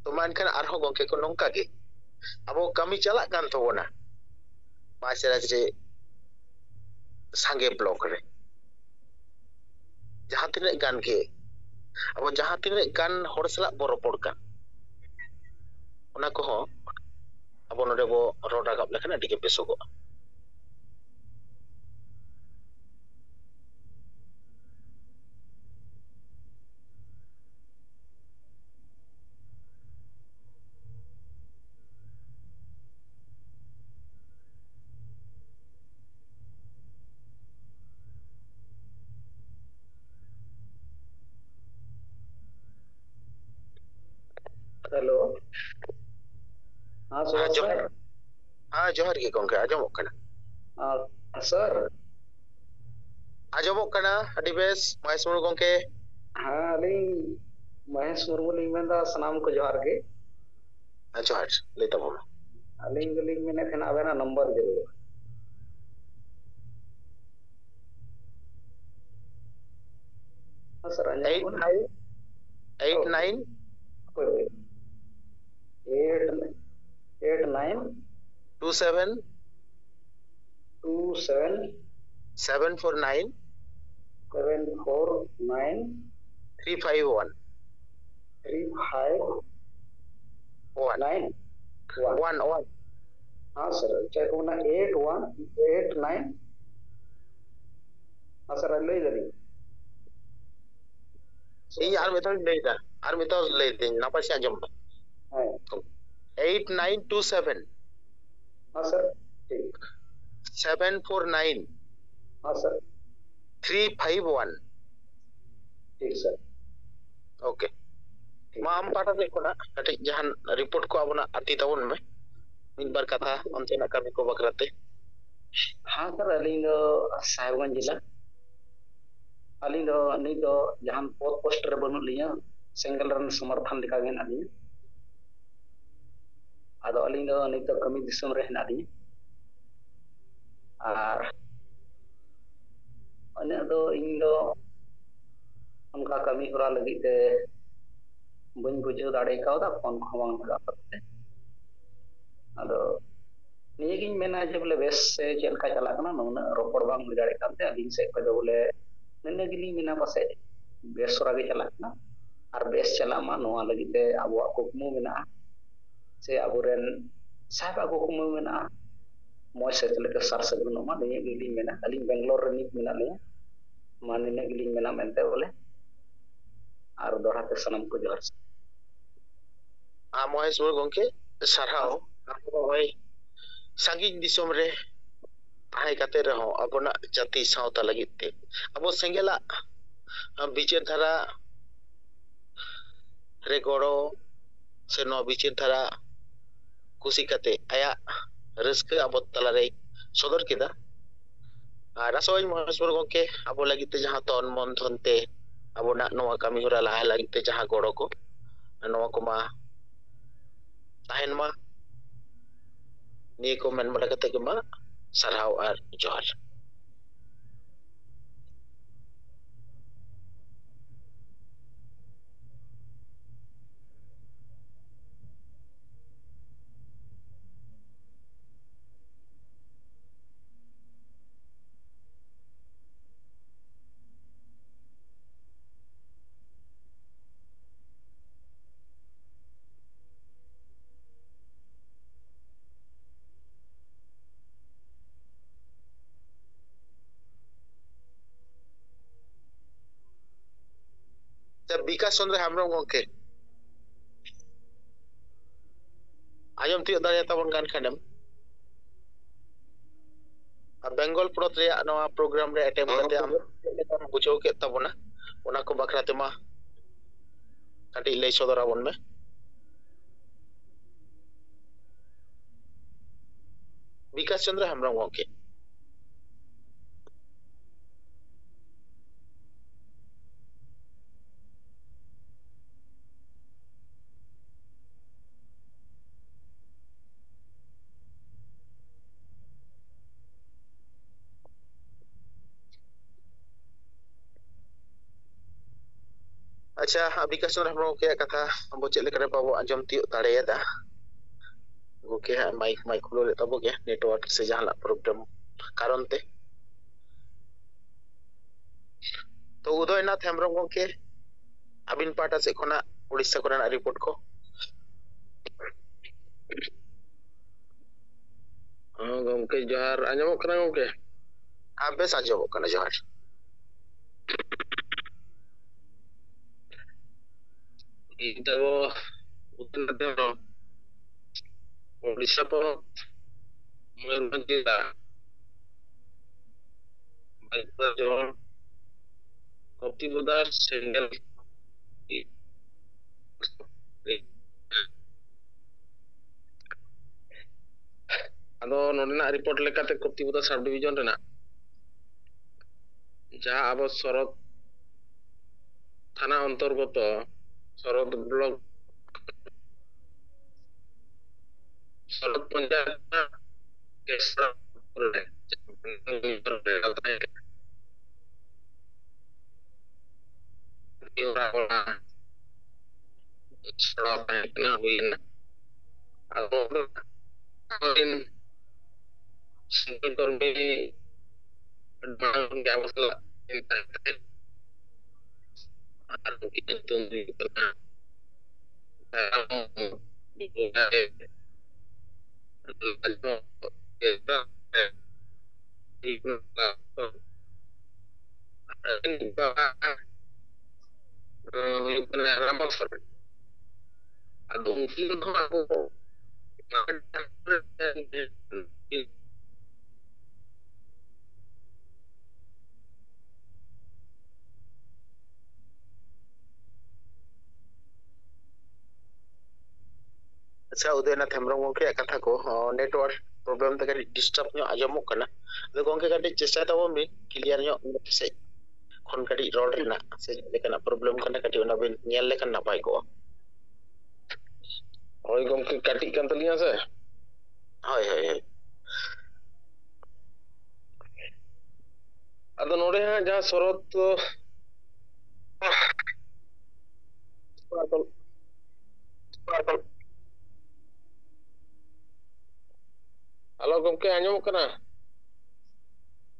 तो मानखान आरहो गंके को नोंका गे अब कमी चला कान तबोना पाँच राज्य रे सांगे ब्लॉक रे jahan tinaig gan ge abo jahan tinaig gan hor salak bo ropor kan ona ko ho abo node bo rod ragap lekhan adi ge besogo. Hello हाँ सुभाष सर हाँ जोहर ge gongke ajomok kana sir ajomok kana adi bes Mahesh Murmu gongke हाँ अलिंग महेश मुर्मू लिंग मेंदा सनाम को जोहार गे जोहर lay tabona अलिंग लिंग मेने थे ना आवेना नंबर जरूर हाँ सर 89 27 749 351 हाँ सर चेक होना 8189 हाँ सर ले जरी ᱤᱧ ᱟᱨ ᱢᱤᱫᱴᱟᱝ ᱞᱟᱹᱭᱫᱟ ᱟᱨ ᱢᱤᱫᱴᱟᱝ ᱞᱟᱹᱭᱫᱟᱹᱧ ᱱᱟᱯᱟᱭ ᱥᱮ ᱟᱸᱡᱚᱢ ᱢᱮ हाँ 8927 हाँ सर ठीक 749 हाँ सर 351 ठीक सर ओके मा am pata de kona kati jahan report ko abona ati tabon me min bar katha onte na kami ko bakrate हाँ सर अलिंग साहिबगंज जिला अलिंग नहीं तो जहां पोस्ट रे बनु लिया सिंगल रन समर्थन लिखा गया अलिंग आदो अलिंग नहीं तो कमी दिसम रे हेना दी आर अने दो इन दो उनका कमी होरा लगी ते बन बुझो दाड़े का फोन को बांग लगा करते आदो नियगिन मेना जे बोले बेस से चलका चला कना नोना रोपड़ बांग हुई दाड़े काते अलिंग से को बोले नन्ने गिली मेना पासे बेस सोरा गे चला कना आर बेस चला मा नोआ लगी ते आबो कुकमु मेना से आबोरेन साहब आगो कुकमु मेना मोय से लेके सर से मा निये गिली मेना अलिंग बेंगलोर रे निक मेना ले मा निने गिली मेना मेनते बोले आर दोराते सनम को जोहर a Mahesh Murmu gongke sarhao abo hoy sangin disom re tahe kate reho abona jati sawta lagit te abo sengela bichar dhara re goro se no bichar dhara kusi kate aya raska abo talare sodor kida ar asoy Mahesh Murmu gongke abo lagit te jaha ton mon thonte abona noa kami hora laha lagit te jaha goro ko noa ko ma tahen ma ni ko men mala kate ke ma sarhau ar johar Bikas Chandra Hembrem gongke ajom tiyo dare tabon gan khanem Bengal Prot re noa program re attempt kate am buchau ke tabona ona ko bakrate ma kati lay sodor abon me Bikas Chandra Hembrem gongke अच्छा Bikas Chandra Hembrem ke katha abo chet lekare pabo ajom tiyo dareyada goke mic khulo le tabo ge network se jahala problem karon te तो Udoynath Hembrong gomke abin pahata sed khonag Uड़ीसा korenaग report ko. Gomke johar, anjamok kana gomke? Bes anjomok kana johar. Ita bo Udoynath Hembrong Uड़ीसा ponot Mayurbhanj jila Baikpura Johor Koptiboda Sengel ado nodena report lekate Koptiboda sub division rena jaha abo Sorot থানা অন্তর্গত শরৎ block শরৎ পঞ্চায়েত কেসরা করে ওরা ছড়া পায় না হইনা আর দিন single কর্মী ব্যবস্থা আর কিন্তু Aduh, mungkin aku अच्छा उदयनाथ हेम्ब्रम गomke कथा को नेटवर्क प्रॉब्लम ते कटी डिस्टर्ब ᱧᱚᱜ ᱟᱸᱡᱚᱢᱚᱜ ᱠᱟᱱᱟ ᱟᱫᱚ ᱜᱚᱝᱠᱮ ᱠᱟᱹᱴᱤᱡ ᱪᱮᱥᱴᱟ ᱛᱟᱵᱚᱱ ᱵᱤᱱ ᱠᱞᱤᱭᱟᱨ ᱧᱚᱜ ᱥᱮ ᱠᱷᱚᱱ ᱠᱟᱹᱴᱤᱡ ᱨᱚᱲ ᱨᱮᱱᱟᱜ ᱥᱮ ᱞᱮᱠᱟᱱᱟᱜ ᱯᱨᱚᱵᱞᱮᱢ ᱠᱟᱱᱟ ᱠᱟᱹᱴᱤᱡ ᱚᱱᱟ ᱵᱤᱱ ᱧᱮᱞ ᱞᱮᱠᱷᱟᱱ ᱱᱟᱯᱟᱭ ᱠᱚᱜᱼᱟ ᱦᱳᱭ ᱜᱚᱝᱠᱮ ᱠᱟᱹᱴᱤᱡ ᱠᱟᱱ ᱛᱟᱹᱞᱤᱧᱟ ᱥᱮ ᱦᱳᱭ ᱦᱳᱭ ᱦᱳᱭ ᱟᱫᱚ ᱱᱚᱰᱮ ᱦᱟᱸᱜ ᱡᱟᱦᱟᱸ ᱥᱚᱨᱚᱛ ᱦᱮᱞᱳ ᱜᱚᱝᱠᱮ ᱟᱸᱡᱚᱢᱚᱜ ᱠᱟᱱᱟ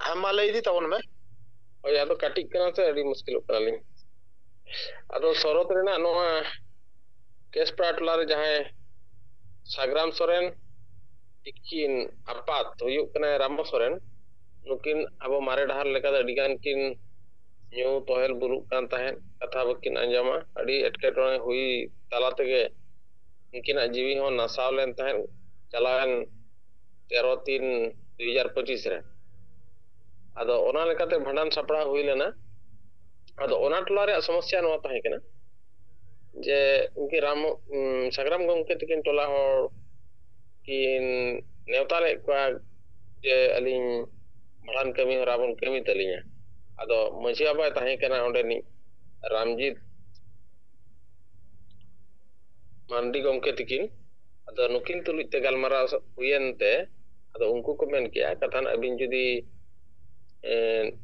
ᱦᱮᱸ ᱢᱟ ᱞᱟᱹᱭ ᱤᱫᱤ ᱛᱟᱵᱚᱱ ᱢᱮ ᱦᱳᱭ ᱟᱫᱚ ᱠᱟᱹᱴᱤᱡ ᱠᱟᱱᱟ ᱥᱮ ᱟᱹᱰᱤ ᱢᱩᱥᱠᱤᱞᱚᱜ ᱠᱟᱱᱟᱞᱤᱧ ᱟᱫᱚ ᱥᱚᱨᱚᱛ ᱨᱮᱱᱟᱜ ᱱᱚᱣᱟ ᱠᱮᱥᱯᱨᱟ ᱴᱚᱞᱟ ᱨᱮ ᱡᱟᱦᱟᱸᱭ ᱥᱟᱜᱨᱟᱢ ᱥᱚᱨᱮᱱ ᱛᱤᱠᱤᱱ ᱟᱯᱟᱛ ᱦᱩᱭᱩᱜ ᱠᱟᱱᱟ ᱨᱟᱢᱵᱚ ᱥᱚᱨᱮᱱ ᱱᱩᱠᱤᱱ ᱟᱵᱚ ᱢᱟᱨᱮ ᱰᱟᱦᱟᱨ ᱞᱮᱠᱟᱛᱮ ᱟᱹᱰᱤ ᱜᱟᱱ ᱠᱤᱱ ᱧᱩ ᱛᱚᱦᱮᱞ ᱵᱩᱞᱩᱜ ᱠᱟᱱ ᱛᱟᱦᱮᱸᱫ ᱠᱟᱛᱷᱟ ᱵᱟᱹᱠᱤᱱ ᱟᱸᱡᱚᱢᱟ ᱟᱹᱰᱤ ᱮᱴᱠᱮᱴᱚᱬᱮ ᱦᱩᱭ ᱛᱟᱞᱟ ᱛᱮᱜᱮ ᱩᱱᱠᱤᱱᱟᱜ ᱡᱤᱣᱤ ᱦᱚᱸ ᱱᱟᱥᱟᱣ ᱞᱮᱱ ᱛᱟᱦᱮᱸᱫ ᱪᱟᱞᱟᱣᱮᱱ 13/3/2025 ᱨᱮ ᱟᱫᱚ ᱚᱱᱟ ᱞᱮᱠᱟᱛᱮ ᱵᱷᱟᱸᱰᱟᱱ ᱥᱟᱯᱲᱟᱣ ᱦᱩᱭ ᱞᱮᱱᱟ ᱟᱫᱚ ᱚᱱᱟ ᱴᱚᱞᱟ ᱨᱮᱭᱟᱜ ᱥᱚᱢᱚᱥᱥᱟ ᱱᱚᱣᱟ ᱛᱟᱦᱮᱸ ᱠᱟᱱᱟ ᱡᱮ ᱩᱱᱠᱤᱱ ᱥᱟᱜᱨᱟᱢ ᱜᱚᱢᱠᱮ ᱛᱟᱹᱠᱤᱱ ᱴᱚᱞᱟ ᱦᱚᱲ ᱠᱤᱱ ᱱᱮᱣᱛᱟ ᱞᱮᱫ ᱠᱚᱣᱟ ᱡᱮ ᱟᱹᱞᱤᱧ ᱵᱷᱟᱸᱰᱟᱱ ᱠᱟᱹᱢᱤ ᱦᱚᱨᱟ ᱵᱚᱱ ᱠᱟᱹᱢᱤ ᱛᱟᱹᱞᱤᱧᱟ ᱟᱫᱚ ᱢᱟᱺᱡᱷᱤ ᱵᱟᱵᱟᱭ ᱛᱟᱦᱮᱸ ᱠᱟᱱᱟ ᱚᱸᱰᱮᱱᱤᱡ ᱨᱟᱢᱡᱤᱛ ᱢᱟᱱᱰᱤ ᱜᱚᱢᱠᱮ ᱛᱟᱹᱠᱤᱱ ᱟᱫᱚ ᱱᱩᱠᱤᱱ ᱛᱩᱞᱩᱡ ᱛᱮ ᱜᱟᱞᱢᱟᱨᱟᱣ ᱦᱩᱭᱮᱱᱛᱮ ᱟᱫᱚ ᱩᱱᱠᱩ ᱠᱚ ᱢᱮᱱ ᱠᱮᱜᱼᱟ ᱠᱟᱛᱷᱟᱱ ᱟᱹᱵᱤᱱ ᱡᱩᱫᱤ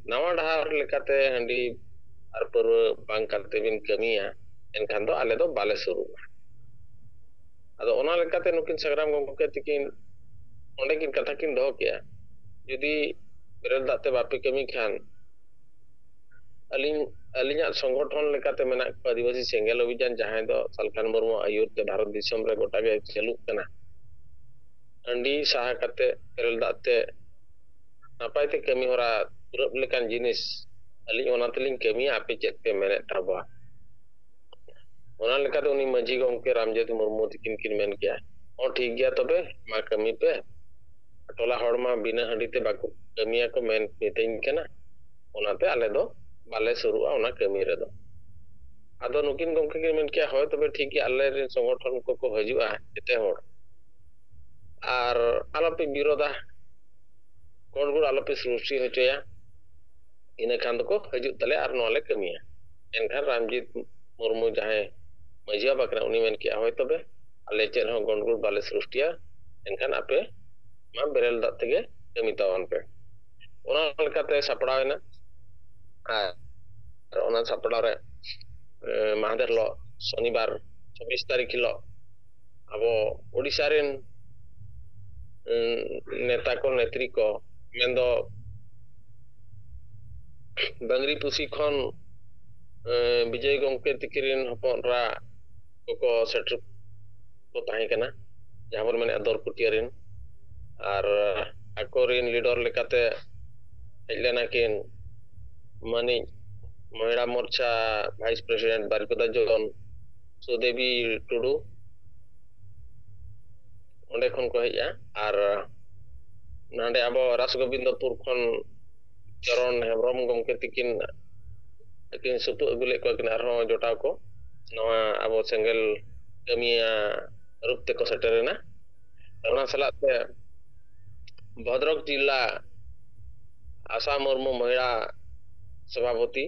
ᱱᱟᱣᱟ ᱰᱟᱦᱟᱨ ᱞᱮᱠᱟᱛᱮ ᱦᱟᱺᱰᱤ ᱟᱨ ᱯᱟᱹᱨᱣᱟᱹ ᱵᱟᱝ ᱠᱟᱛᱮ ᱵᱤᱱ ᱠᱟᱹᱢᱤᱭᱟ ᱮᱱᱠᱷᱟᱱ ᱫᱚ ᱟᱞᱮ ᱫᱚ ᱵᱟᱞᱮ ᱥᱩᱨᱩᱜᱼᱟ ᱟᱫᱚ ᱚᱱᱟ ᱞᱮᱠᱟᱛᱮ ᱱᱩᱠᱤᱱ ᱥᱟᱜᱨᱟᱢ ᱜᱚᱢᱠᱮ ᱛᱟᱹᱠᱤᱱ ᱚᱸᱰᱮ ᱠᱤᱱ ᱠᱟᱛᱷᱟ ᱠᱤᱱ ᱫᱚᱦᱚ ᱠᱮᱜᱼᱟ ᱡᱩᱫᱤ ᱵᱮᱨᱮᱞ ᱫᱟᱜ ᱛᱮ ᱵᱟᱯᱮ ᱠᱟᱹᱢᱤ ᱠᱷᱟᱱ ᱟᱹᱞᱤᱧᱟᱜ ᱥᱚᱝᱜᱚᱴᱷᱚᱱ ᱞᱮᱠᱟᱛᱮ ᱢᱮᱱᱟᱜ ᱠᱚᱣᱟ ᱟᱹᱫᱤᱵᱟᱹᱥᱤ ᱥᱮᱸᱜᱮᱞ ᱚᱵᱷᱤᱡᱟᱱ ᱡᱟᱦᱟᱸᱭ ᱫᱚ ᱥᱟᱞᱠᱷᱟᱱ ᱢᱩᱨᱢᱩ ᱟᱹᱭᱩᱨ ᱛᱮ ᱵᱷᱟᱨᱚᱛ ᱫᱤᱥᱚᱢ ᱨᱮ ᱜᱚᱴᱟᱜᱮ ᱪᱟᱹᱞᱩᱜ ᱠᱟᱱᱟ ᱦᱟᱺᱰᱤ ᱥᱟᱦᱟ ᱠᱟᱛᱮ ᱵᱮᱨᱮᱞ ᱫᱟᱜ te napai te kami hora turap lekan jinis aling ona teling kami ape chet pe menet taba ona lekate uni manji gomke Ramjati Murmu tikin kin men kya o thik gaya tobe ma kami pe tola hor ma bina handi te baku kami ko men metein kana onate ale do bale surua ona kami re do ado nukin gomke kin men kya hoy tobe thik gaya alle rin songothon ko hajua ete hor আর আলোপে বিরোধা কোনগুলো আলোপে সৃষ্টি হচয়া ইনা খান দো হজুত তালে আর নলে কমিয়া এনখান রামজিৎ মুর্মু যাহে মাঝিয়া বাকরা উনি main কিয়া হয় তবে আলে চেন হন গন্ডগোল বালে সৃষ্টিয়া এনখান আপে মা বেরেল দাত থেকে কমি তাওয়ান পে ওনা লেকাতে সাপড়াওনা আর ওনা সাপড়ারে মাহাদের ল শনিবার 26 তারিখ হিলো আবো ওড়িশা রেন नेता को नेत्री को मेंदो बंगरी पुसी खन ᱵᱤᱡᱚᱭ ᱜᱚᱢᱠᱮ ᱛᱤᱠᱤᱱ ᱦᱚᱯᱚᱱ ᱨᱟ ᱠᱚᱠᱚ ᱥᱮᱴᱮᱨ ᱠᱚ ᱛᱟᱦᱮᱸ ᱠᱟᱱᱟ ᱡᱟᱦᱟᱸ ᱵᱚᱱ ᱢᱮᱱᱮᱫᱼᱟ ᱫᱚᱨᱠᱩᱴᱤᱭᱟᱹ ᱨᱮᱱ ᱟᱨ ᱟᱠᱚᱨᱮᱱ ᱞᱤᱰᱟᱨ ᱞᱮᱠᱟᱛᱮ ᱦᱮᱡ ᱞᱮᱱᱟ ᱠᱤᱱ ᱢᱟᱹᱱᱤᱡ ᱢᱚহিলা মোর্চা ভাইস প্রেসিডেন্ট বারিপদা জন সুদেবী টুডু ᱚᱸᱰᱮ ᱠᱷᱚᱱ ᱠᱚ ᱦᱮᱡᱼᱟ ᱟᱨ ᱱᱟᱸᱰᱮ ᱟᱵᱚ ᱨᱟᱥᱜᱳᱵᱤᱱᱫᱚᱯᱩᱨ ᱠᱷᱚᱱ ᱪᱚᱨᱚᱱ ᱦᱮᱢᱵᱨᱚᱢ ᱜᱚᱢᱠᱮ ᱛᱤᱠᱤᱱ ᱟᱹᱠᱤᱱ ᱥᱩᱛᱩᱜ ᱟᱹᱜᱩ ᱞᱮᱫ ᱠᱚᱣᱟ ᱠᱤᱱ ᱟᱨᱦᱚᱸ ᱡᱚᱴᱟᱣ ᱠᱚ ᱱᱚᱣᱟ ᱟᱵᱚ ᱥᱮᱸᱜᱮᱞ ᱠᱟᱹᱢᱤᱭᱟ ᱨᱩᱯ ᱛᱮᱠᱚ ᱥᱮᱴᱮᱨᱮᱱᱟ ᱚᱱᱟ ᱥᱟᱞᱟᱜ ᱛᱮ ᱵᱷᱚᱫᱨᱚᱠ ᱡᱮᱞᱟ ᱟᱥᱟ ᱢᱩᱨᱢᱩ ᱢᱚহিলা ᱥᱚᱵᱷᱟᱯᱚᱛᱤ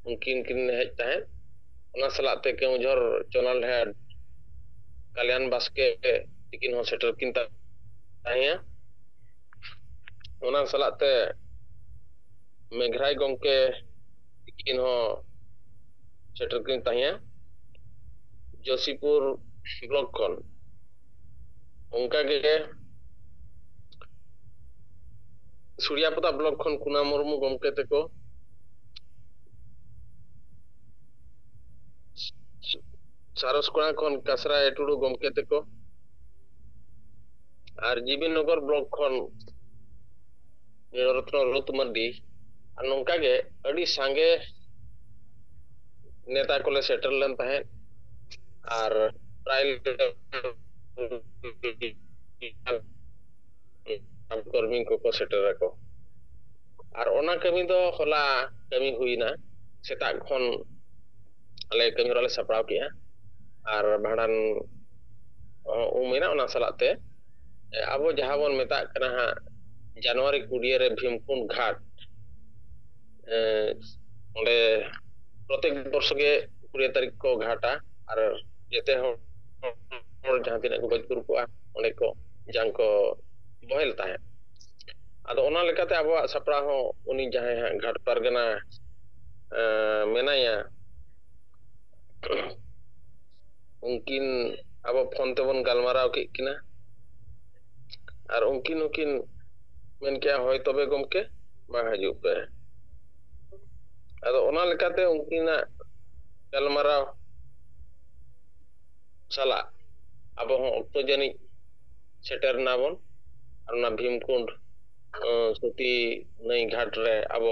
उनकिन किन हेज तहें ओना सलाते केउझर चोनाल हेड कल्याण बास्के तिकिन हो सेटर किन तहें ओना सलाते मेघराई गमके तिकिन हो सेटर किन तहें जोशीपुर ब्लॉक खन उनका के सूर्यापता ब्लॉक खन कुना मुर्मू गमके तेको सारसकोड़ा खन कासरा एटुडू गमके तेको और जीबी नगर ब्लॉक खन नीलरत्न रुत मर्दी और नोंका गे अड़ी सांगे नेता कोले सेटल लेन तहें और ट्रायल कर्मी को सेटर रखो और ओना कमी दो होला कमी हुईना सेता खन अले कमी रोले सपड़ाव किया और भाड़ान उमेना ओना सलाते अब जहाँ बन मेता कना हा जनवरी 20 रे भीमकुंड घाट ओंडे प्रत्येक वर्ष के 20 तारीख को घाटा और जेते हो जहाँ तिना को गजपुर को ओंडे को जांग को बहेल ताहे आदो ओना लेकाते अब सपड़ा हो उनी जहाँ घाट परगना मेनाया उनकिन अब फोन तेबन गलमाराव के किना और उनकिन मेन क्या होय तबे गमके मा हजू पे आदो ओना लेकाते उनकिना गलमाराव सला अब हो अक्तो जनी सेटर नाबन और ना भीमकुंड सुती नई घाट रे अब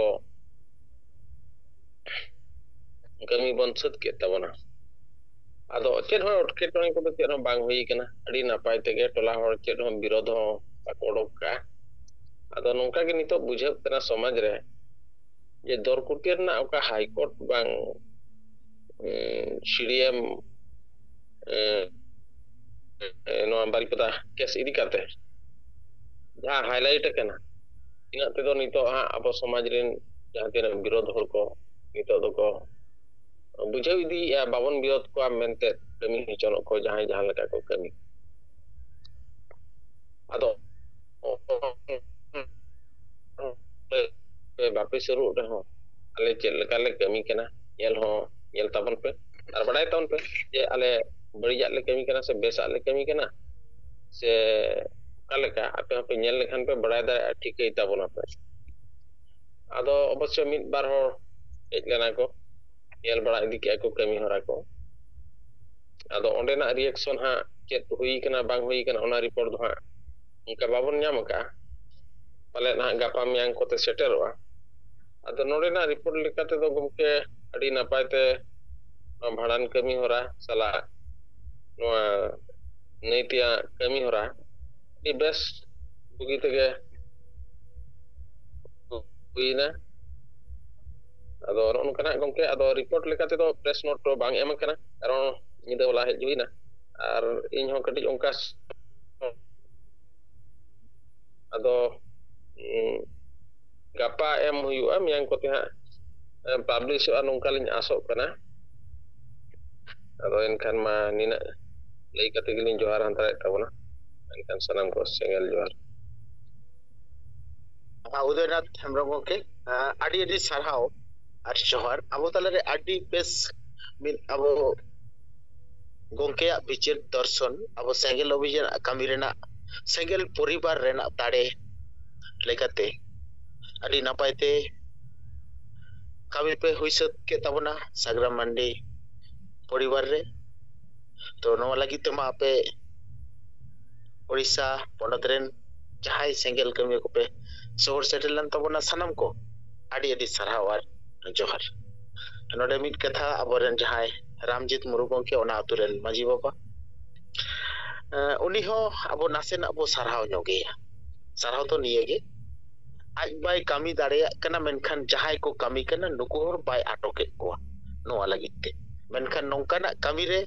कमी बन सद के तबना आदो चेद हो अटकेटोनी को चेद हो बांग हुई कना अड़ी नापाय तेगे टोला हर चेद हो विरोध हो पाकोडक का आदो नोंका के नितो बुझब कना समाज रे जे दरकुटियर ना ओका हाई कोर्ट बांग सीडीएम नो बारिपदा केस इदी काते जहाँ हाईलाइट कना इना तेदो नितो हा अब समाज रे जहाँ तेना विरोध हर को नितो दो को बुझाव इदी या बावन विरोध को मेनते कमी हिचनो को जहां जहां लगा को कमी आदो बापे शुरू हो अले चेल लगा कमी कना येल हो येल ताबन पे और बड़ाई ताबन पे जे अले बड़िया ले कमी कना से बेसा ले कमी कना से कालेका आपे आपे नेल लेखान पे बड़ाई दा ठीक है ताबन पे आदो अवश्य मिद बार हो हेज लेना को येल बड़ा इदी के को कमी हरा को आदो ओंडेना रिएक्शन हा चेत हुई कना बांग हुई कना ओना रिपोर्ट दो हा उनका बाबन नाम का पाले ना गापा मियांग कोते सेटरवा आदो नोडेना रिपोर्ट लेकाते दो गमके अड़ी नापायते भाड़ान कमी हरा सला नोआ नैतिया कमी हरा दी बेस बुगी तेगे हुईना आदो उनकना गमके आदो रिपोर्ट लेकाते दो प्रेस नोट तो बांग एम कना कारण निदा वाला हेज हुईना और इन हो कटी उनका आदो गापा एम हुआ मियांग कोते हा पब्लिश नोंका लिन आसो कना आदो इनखान मा निना लई कते गिलिन जोहार हंतरा ताबना इनखान सनाम को सेंगल जोहार उदयनाथ हेमब्रम गमके आडी आडी सारहाव और जोहार अब तालारे आडी बेस मिन अब गमके विचार दर्शन अब सेंगल अभियान कमी रेना सेंगल परिवार रेना दाड़े लेकाते आडी नापायते kami pe hui sat ke tabona Sagram Mandi poribar re to noa lagi te ma ape Odisha ponot ren jahai sengel kami ko pe sohor settlelan tabona sanam ko adi adi sarhaw ar johar node mit katha aboren jahai Ramjit Muru gongke ona aturen maji baba uni ho abo nasen abo sarhaw nyogeya sarhaw to niye ge aj bai kami dareya kana menkhan jahai ko kami kana nuku hor bai atoke ko noa lagi te menkhan nongkana kami re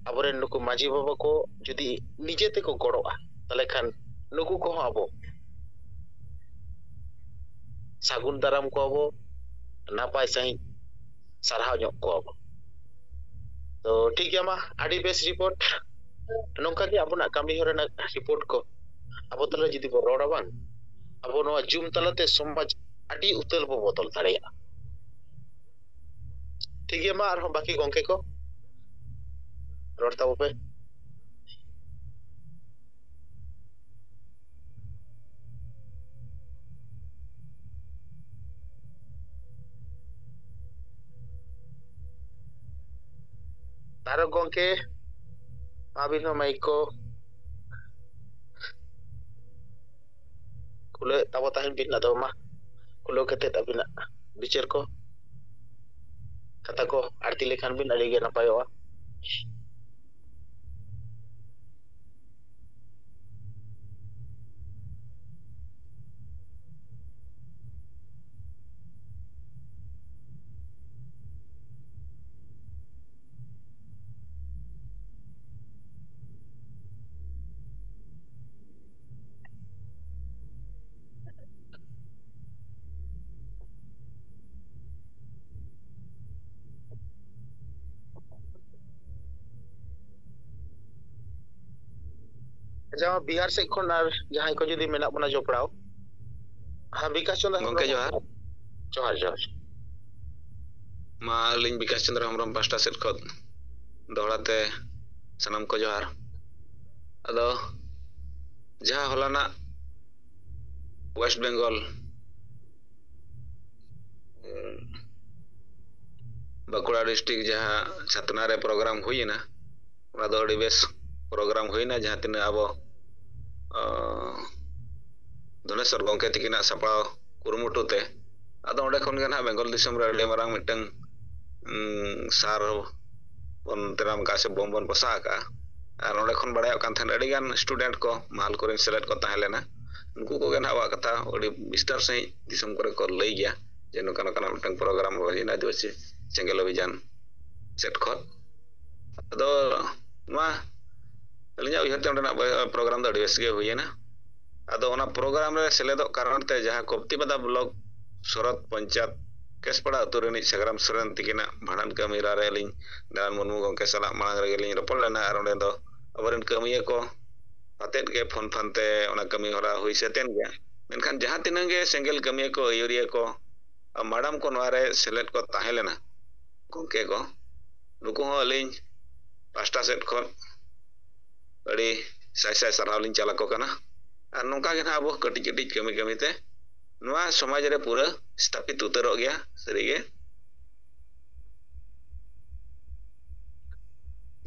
aboren nuku maji baba ko judi nije te ko goroa tale khan nuku ko abo sagun daram ko abo napai sahi sarhaw nyok ko abo to ठीक है मा आडी base report नongka ge abona kami horena report ko abo tala jidi bo roda bang abo no jum talate somaj adi utel bo botol dareya ठीक है मा ar hon baki gongke ko ror tabo pe taro gongke abin ho maiko kule tabo tahin bin na ma kulo kete abina bicer ko kata ko arti lekhan bin adi ge napayoa jama Bihar se khon ar jahai ko judi menak bona joprao ha Bikas Chandra Gongke johar johar johar ma aling Bikas Chandra Hembrem pasta set khot dohlate sanam ko johar ado jaha holana West Bengal Bakura district jaha Chatna re program huina ona do adi bes program huina jaha tina abo Donesor gongke tikina sapao kurumutu te ado onde khon gan ha Bengal disam re le marang mitang sar bon teram ka se bom bon posa ka ar onde khon badaya kan than adi gan student ko mal korin select ko tahelena unku ko gan hawa kata odi bistar sai disam kore ko lei gya jeno kana kana mitang program hoina diwasi cengel obijan set khot ado ma alinya uйхар te ondena program do adi ge huyena ado ona program re seledo karon te jaha Koptibada blog Sorat Panchayat Kespada atureni Sagram Soren tikina bhanan kami rare lin dan munmu gongke sala marang re lin ropol lena ar onde do aboren kami ko atet ge phon phante ona kami hora hui seten ge menkhan jaha tinang ge sengel kami ko yuria ko madam ko noare select ko tahelena gongke ko nuku ho lin pasta set khon adi sai sarhaw lin chala ko kana ar nongka ge abo katik katik kami kami te noa somaj re pura stapit utarok gya sarige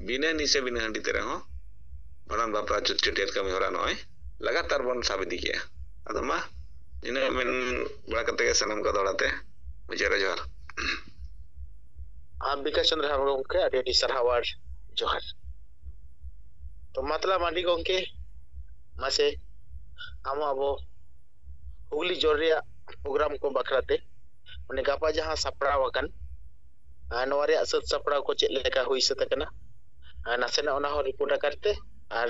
bina nise bina handi tere ho bhanan bapra chutiat kami hora noy lagatar bon sabidi gya ado ma ine men bada kate ge sanam ko dolate mujara johar Bikas Chandra Hembrem gongke adi adi sarhawar johar to matla mandi gongke mase amo abo Hugli Jorria program ko bakrate mane gapa jaha sapraw akan noa reya sat sapraw ko chet leka hui sat akana nasena ona ho report akarte ar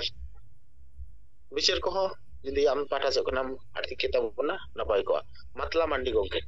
bicer ko ho jodi am patha se konam arti kitab bona napai ko matla mandi gongke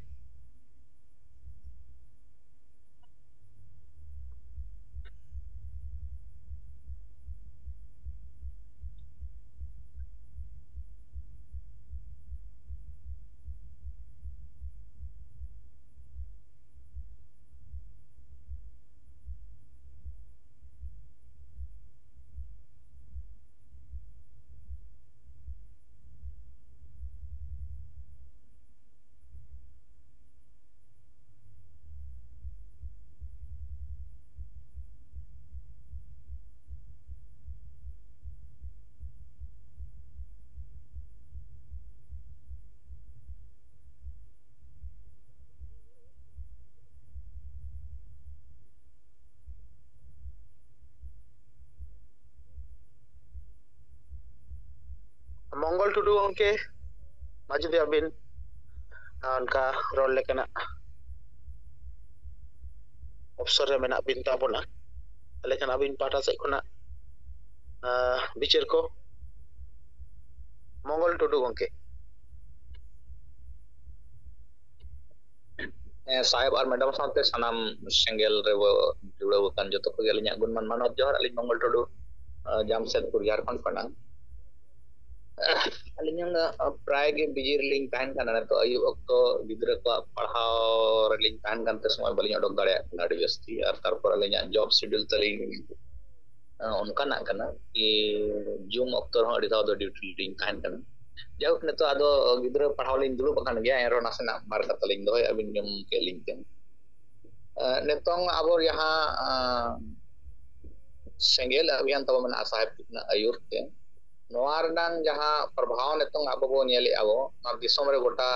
Tudu गंके मा जुदि आबिन उनका role लेकना अवसर रे मेना बिन ताबोना तले खान आबिन पाटा से खुना बिचार को मंगल टुडू गंके साहेब और मैडम साथे सनाम सेंगेल रे जुड़ाव कान जतो को गेलिnya गुणमान मानव जोहर अलिन मंगल टुडू जामशेदपुर झारखंड पना अलिन प्राय गे बिजी रिलिंग ताहन काना तो आयु अक्तो गिदरा को पढ़ाव रिलिंग ताहन कानते समय बलिन ओडक दाड़े नाडी जस्ती और तारपर अलिन जॉब शेड्यूल तलिंग उनका ना काना कि जूम अक्तो हो अडी दो ड्यूटी रिलिंग ताहन काना जाउक ने तो आदो गिदरा पढ़ाव लिंग दुलु बखान गया एरो नासेना मार कता लिंग दोय अबिन नियम के लिंग ते नेतोंग आबो यहाँ सेंगेल अभियान तब मना साहेब कितना आयुर ते नोआर नंग जहाँ प्रभाव नेतोंग आबो बो नेले आबो ना दिसोम रे गोटा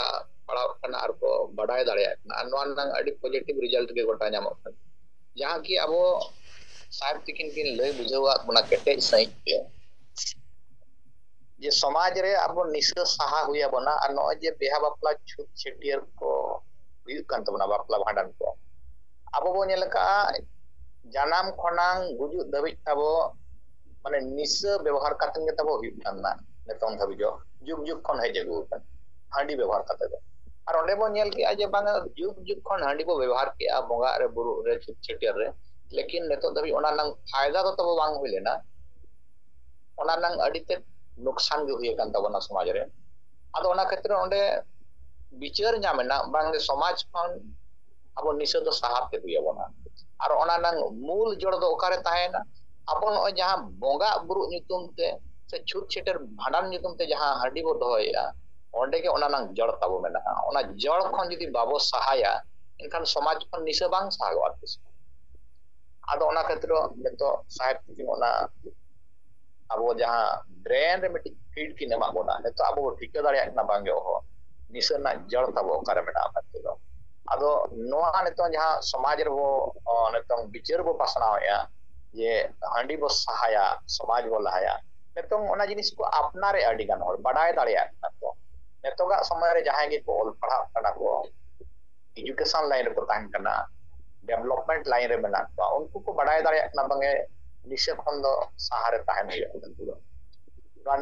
पढ़ाव कना आर को बडाय दाड़िया ना नोआर नंग अडी पॉजिटिव रिजल्ट के गोटा न्यामो जहाँ की आबो साहेब तिकिन किन लय बुझावा बना केटे सही के जे समाज रे अब निशा सहा हुआ बना और न जे बेहा बापला छुट छेटियर को हुई कान तबना बापला भांडन को अब बो नेल का जानाम खनांग गुजु दबिज तबो माने निशा व्यवहार कातन के तबो हुई कानना नेतों धबिजो जुग जुग खन हे जगु कान हांडी व्यवहार काते दो और ओंडे बो नेल के जे बांग जुग जुग खन हांडी बो व्यवहार के आ बोंगा रे बुरु रे छुट छेटियर रे लेकिन नेतों धबि ओना नंग फायदा तो तबो बांग हुई लेना ओना नंग अडिते नुकसान भी हुई कान तबना समाज रे आदो ओना क्षेत्र ओंडे विचार ᱧᱟᱢᱮᱱᱟ बांग समाज खन अब निशा दो साहब ते हुई बना और ओना नंग मूल जड़ दो ओकारे ताहेना अब न जहां बोंगा बुरु नितुम ते से छुट छेटर भांडन नितुम ते जहां हड्डी बो दोया ओंडे के ओना नंग जड़ ताबो मेना ओना जड़ खन जदी बाबो सहाया इनखान समाज खन निशा बांग सागवा आदो ओना क्षेत्र नेतो साहेब की ओना अब जहां ब्रेन रे मिटी फीड की नमा बोना है तो अब ठिका दाड़िया ना बांगे हो निशा ना जड़ तब ओकारे मेना करते दो आदो नोआ नेतो जहां समाज रे वो नेतो विचार बो पासनाया ये हांडी बो सहाया समाज बो लहाया नेतो ओना जिनिस को अपना रे अडी गान और बडाय दाड़िया तो नेतो का समय रे जहां गे को ऑल पढ़ा कना को एजुकेशन लाइन रे को तान कना डेवलपमेंट लाइन रे मेना तो उनको को बडाय दाड़िया ना बांगे निशा खन दो सहारे ताहन हुई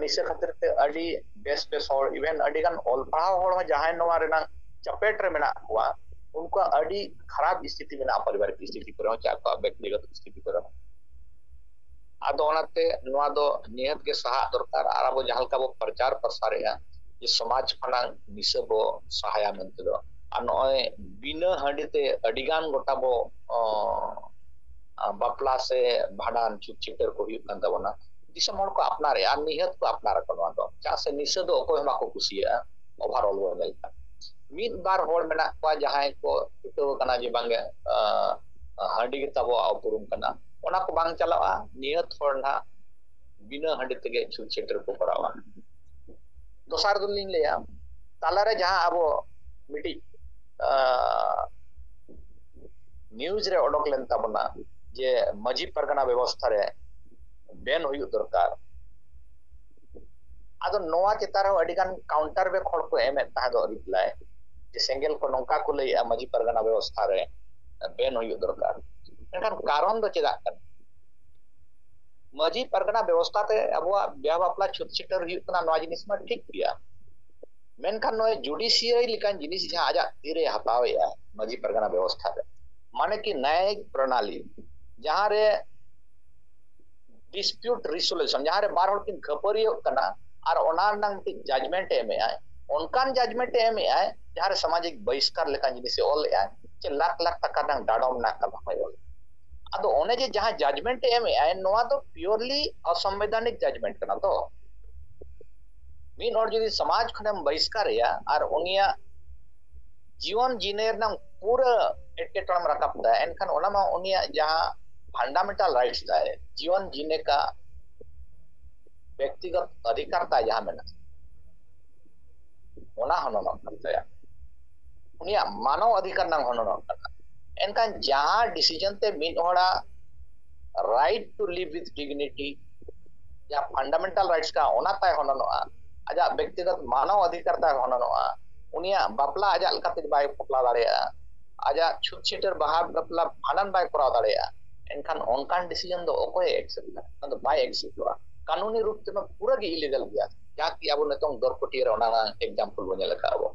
निशा खातिर ते अडी बेस बेस और इवन अडी गान ऑल पढ़ा होड़ में जहां नोआ रे ना चपेट रे मेना हुआ उनको अडी खराब स्थिति में ना पारिवारिक स्थिति पर हो चाहे व्यक्तिगत स्थिति पर आदो ओनाते नोआ दो नियत के सहा दरकार आर अब जहालका बो प्रचार प्रसार या ये समाज खना निशा बो सहाया मेनते दो आ नय बिना हंडीते अडीगान गोटा बो बापला से भाडान छुट छिटर को हुई कान तबना दिसम हर को अपना रे आ निहत को अपना रखो नोआ दो चा से निशा दो को हमा को कुसिया ओवरऑल वो मिलता मिद बार होड़ मेना को जहां को तो कना जे बांगे हांडी के तबो अपुरुम कना ओना को बांग चलावा नियत होड़ ना बिना हांडी तगे छुट छिटर को करावा दोसार दुलिन लेया ताला रे जहां अब मिटी न्यूज रे ओडक लेन तबना जे मजी परगना व्यवस्था रे बेन हुई दरकार आदो नोआ चितार अडिगान काउंटर बे खड़ को एम ता दो रिप्लाई जे सेंगेल को नंका को लई मजी परगना व्यवस्था रे बेन हुई दरकार एनखान कारण दो चेदा कर मजी परगना व्यवस्था ते अबवा ब्याह बापला छुट छिटर हुई तना नोआ जिनिस मा ठीक पिया मेनखान नोय जुडिशियरी लिकान जिनिस जहां आजा तीरे हतावेया मजी परगना व्यवस्था रे माने कि न्यायिक प्रणाली जहां रे डिस्प्यूट रिजोल्यूशन जहां रे बार हर किन खपरियो कना और ओना नंग जजमेंट एमे आए उनकान जजमेंट एमे आए जहां रे सामाजिक बहिष्कार लेका जिनिस ऑल आए जे लाख लाख टका नंग डाडम ना कला होय आदो ओने जे जहां जजमेंट एमे आए नोआ तो प्योरली असंवैधानिक जजमेंट कना तो मीन और जदी समाज खनम बहिष्कार या और उनिया जीवन जीने नंग पूरा एटकेटम रकाबदा एनखान ओना मा उनिया जहां फंडामेंटल राइट्स है जीवन जीने का व्यक्तिगत अधिकार ता जहां में ओना हनन करता उनिया मानव अधिकार नंग हनन करता एनखान जहां डिसीजन ते मिन होड़ा right to live with dignity या फंडामेंटल राइट्स का ओना ताय हनन ajak ব্যক্তিগত মানব অধিকার তা ঘননওয়া উনিয়া বাপলা ajak lekat বাই বাপলা দাঁড়িয়া ajak ছুট ছিটের বাহা বাপলা ভানান বাই করা দাঁড়িয়া এনখান অনকান ডিসিশন দো অকয় একসেপ্ট না তো বাই একসেপ্ট কানুনি রূপ তে পুরা গে ইলিগাল গया যা কি আবো নতং দরপটির ওনা एग्जांपल বনে লেখা আবো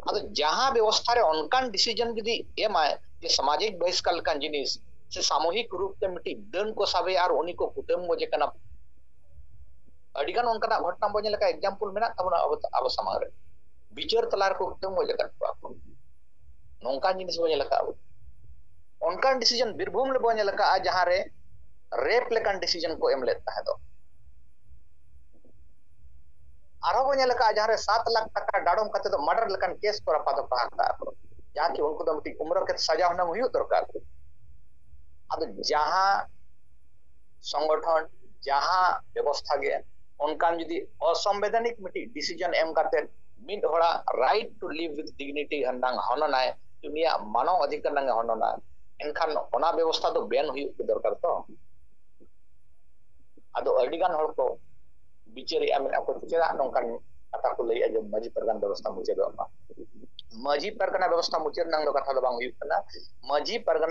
আদো যাহা ব্যবস্থা রে অনকান ডিসিশন যদি এমায় যে সামাজিক বহিষ্কার কান জিনিস से सामूहिक रूप से मिट्टी दन को साबे और उन्हीं को कुटुंब मुझे करना अडिगान उनका घटना बने लगा एग्जांपल में ना अब समारे बिचर तलार को कुटुंब मुझे करना नौका जिनिस बने लगा उनका डिसीजन बीरभूम ले बने लगा आज जहाँ रे रेप लेकर डिसीजन को एम लेता है तो आरो बने लगा जहाँ रे 7 लाख टका डाडोम करते तो मर्डर लेकर केस को रपा तो पहाड़ता जहाँ की उनको तो मिट्टी उम्र के सजा होना हुई दरकार अब जहाँ संगठन जहाँ व्यवस्था गे उनकान जुदी असंवैधानिक मिट्टी डिसीजन एम करते मिड होड़ा right to live with dignity हंडांग हननाय दुनिया मानव अधिकार नंगे हनना एनखान ओना व्यवस्था तो बैन हुई दरकार तो आदो अडिगान हड़ को बिचारी आमिन आपको चेदा नोंकान कथा को लई जो मजी परगना व्यवस्था मुचे दो मजी परगना व्यवस्था मुचे नंग दो कथा दो बांग हुई कना मजी परगना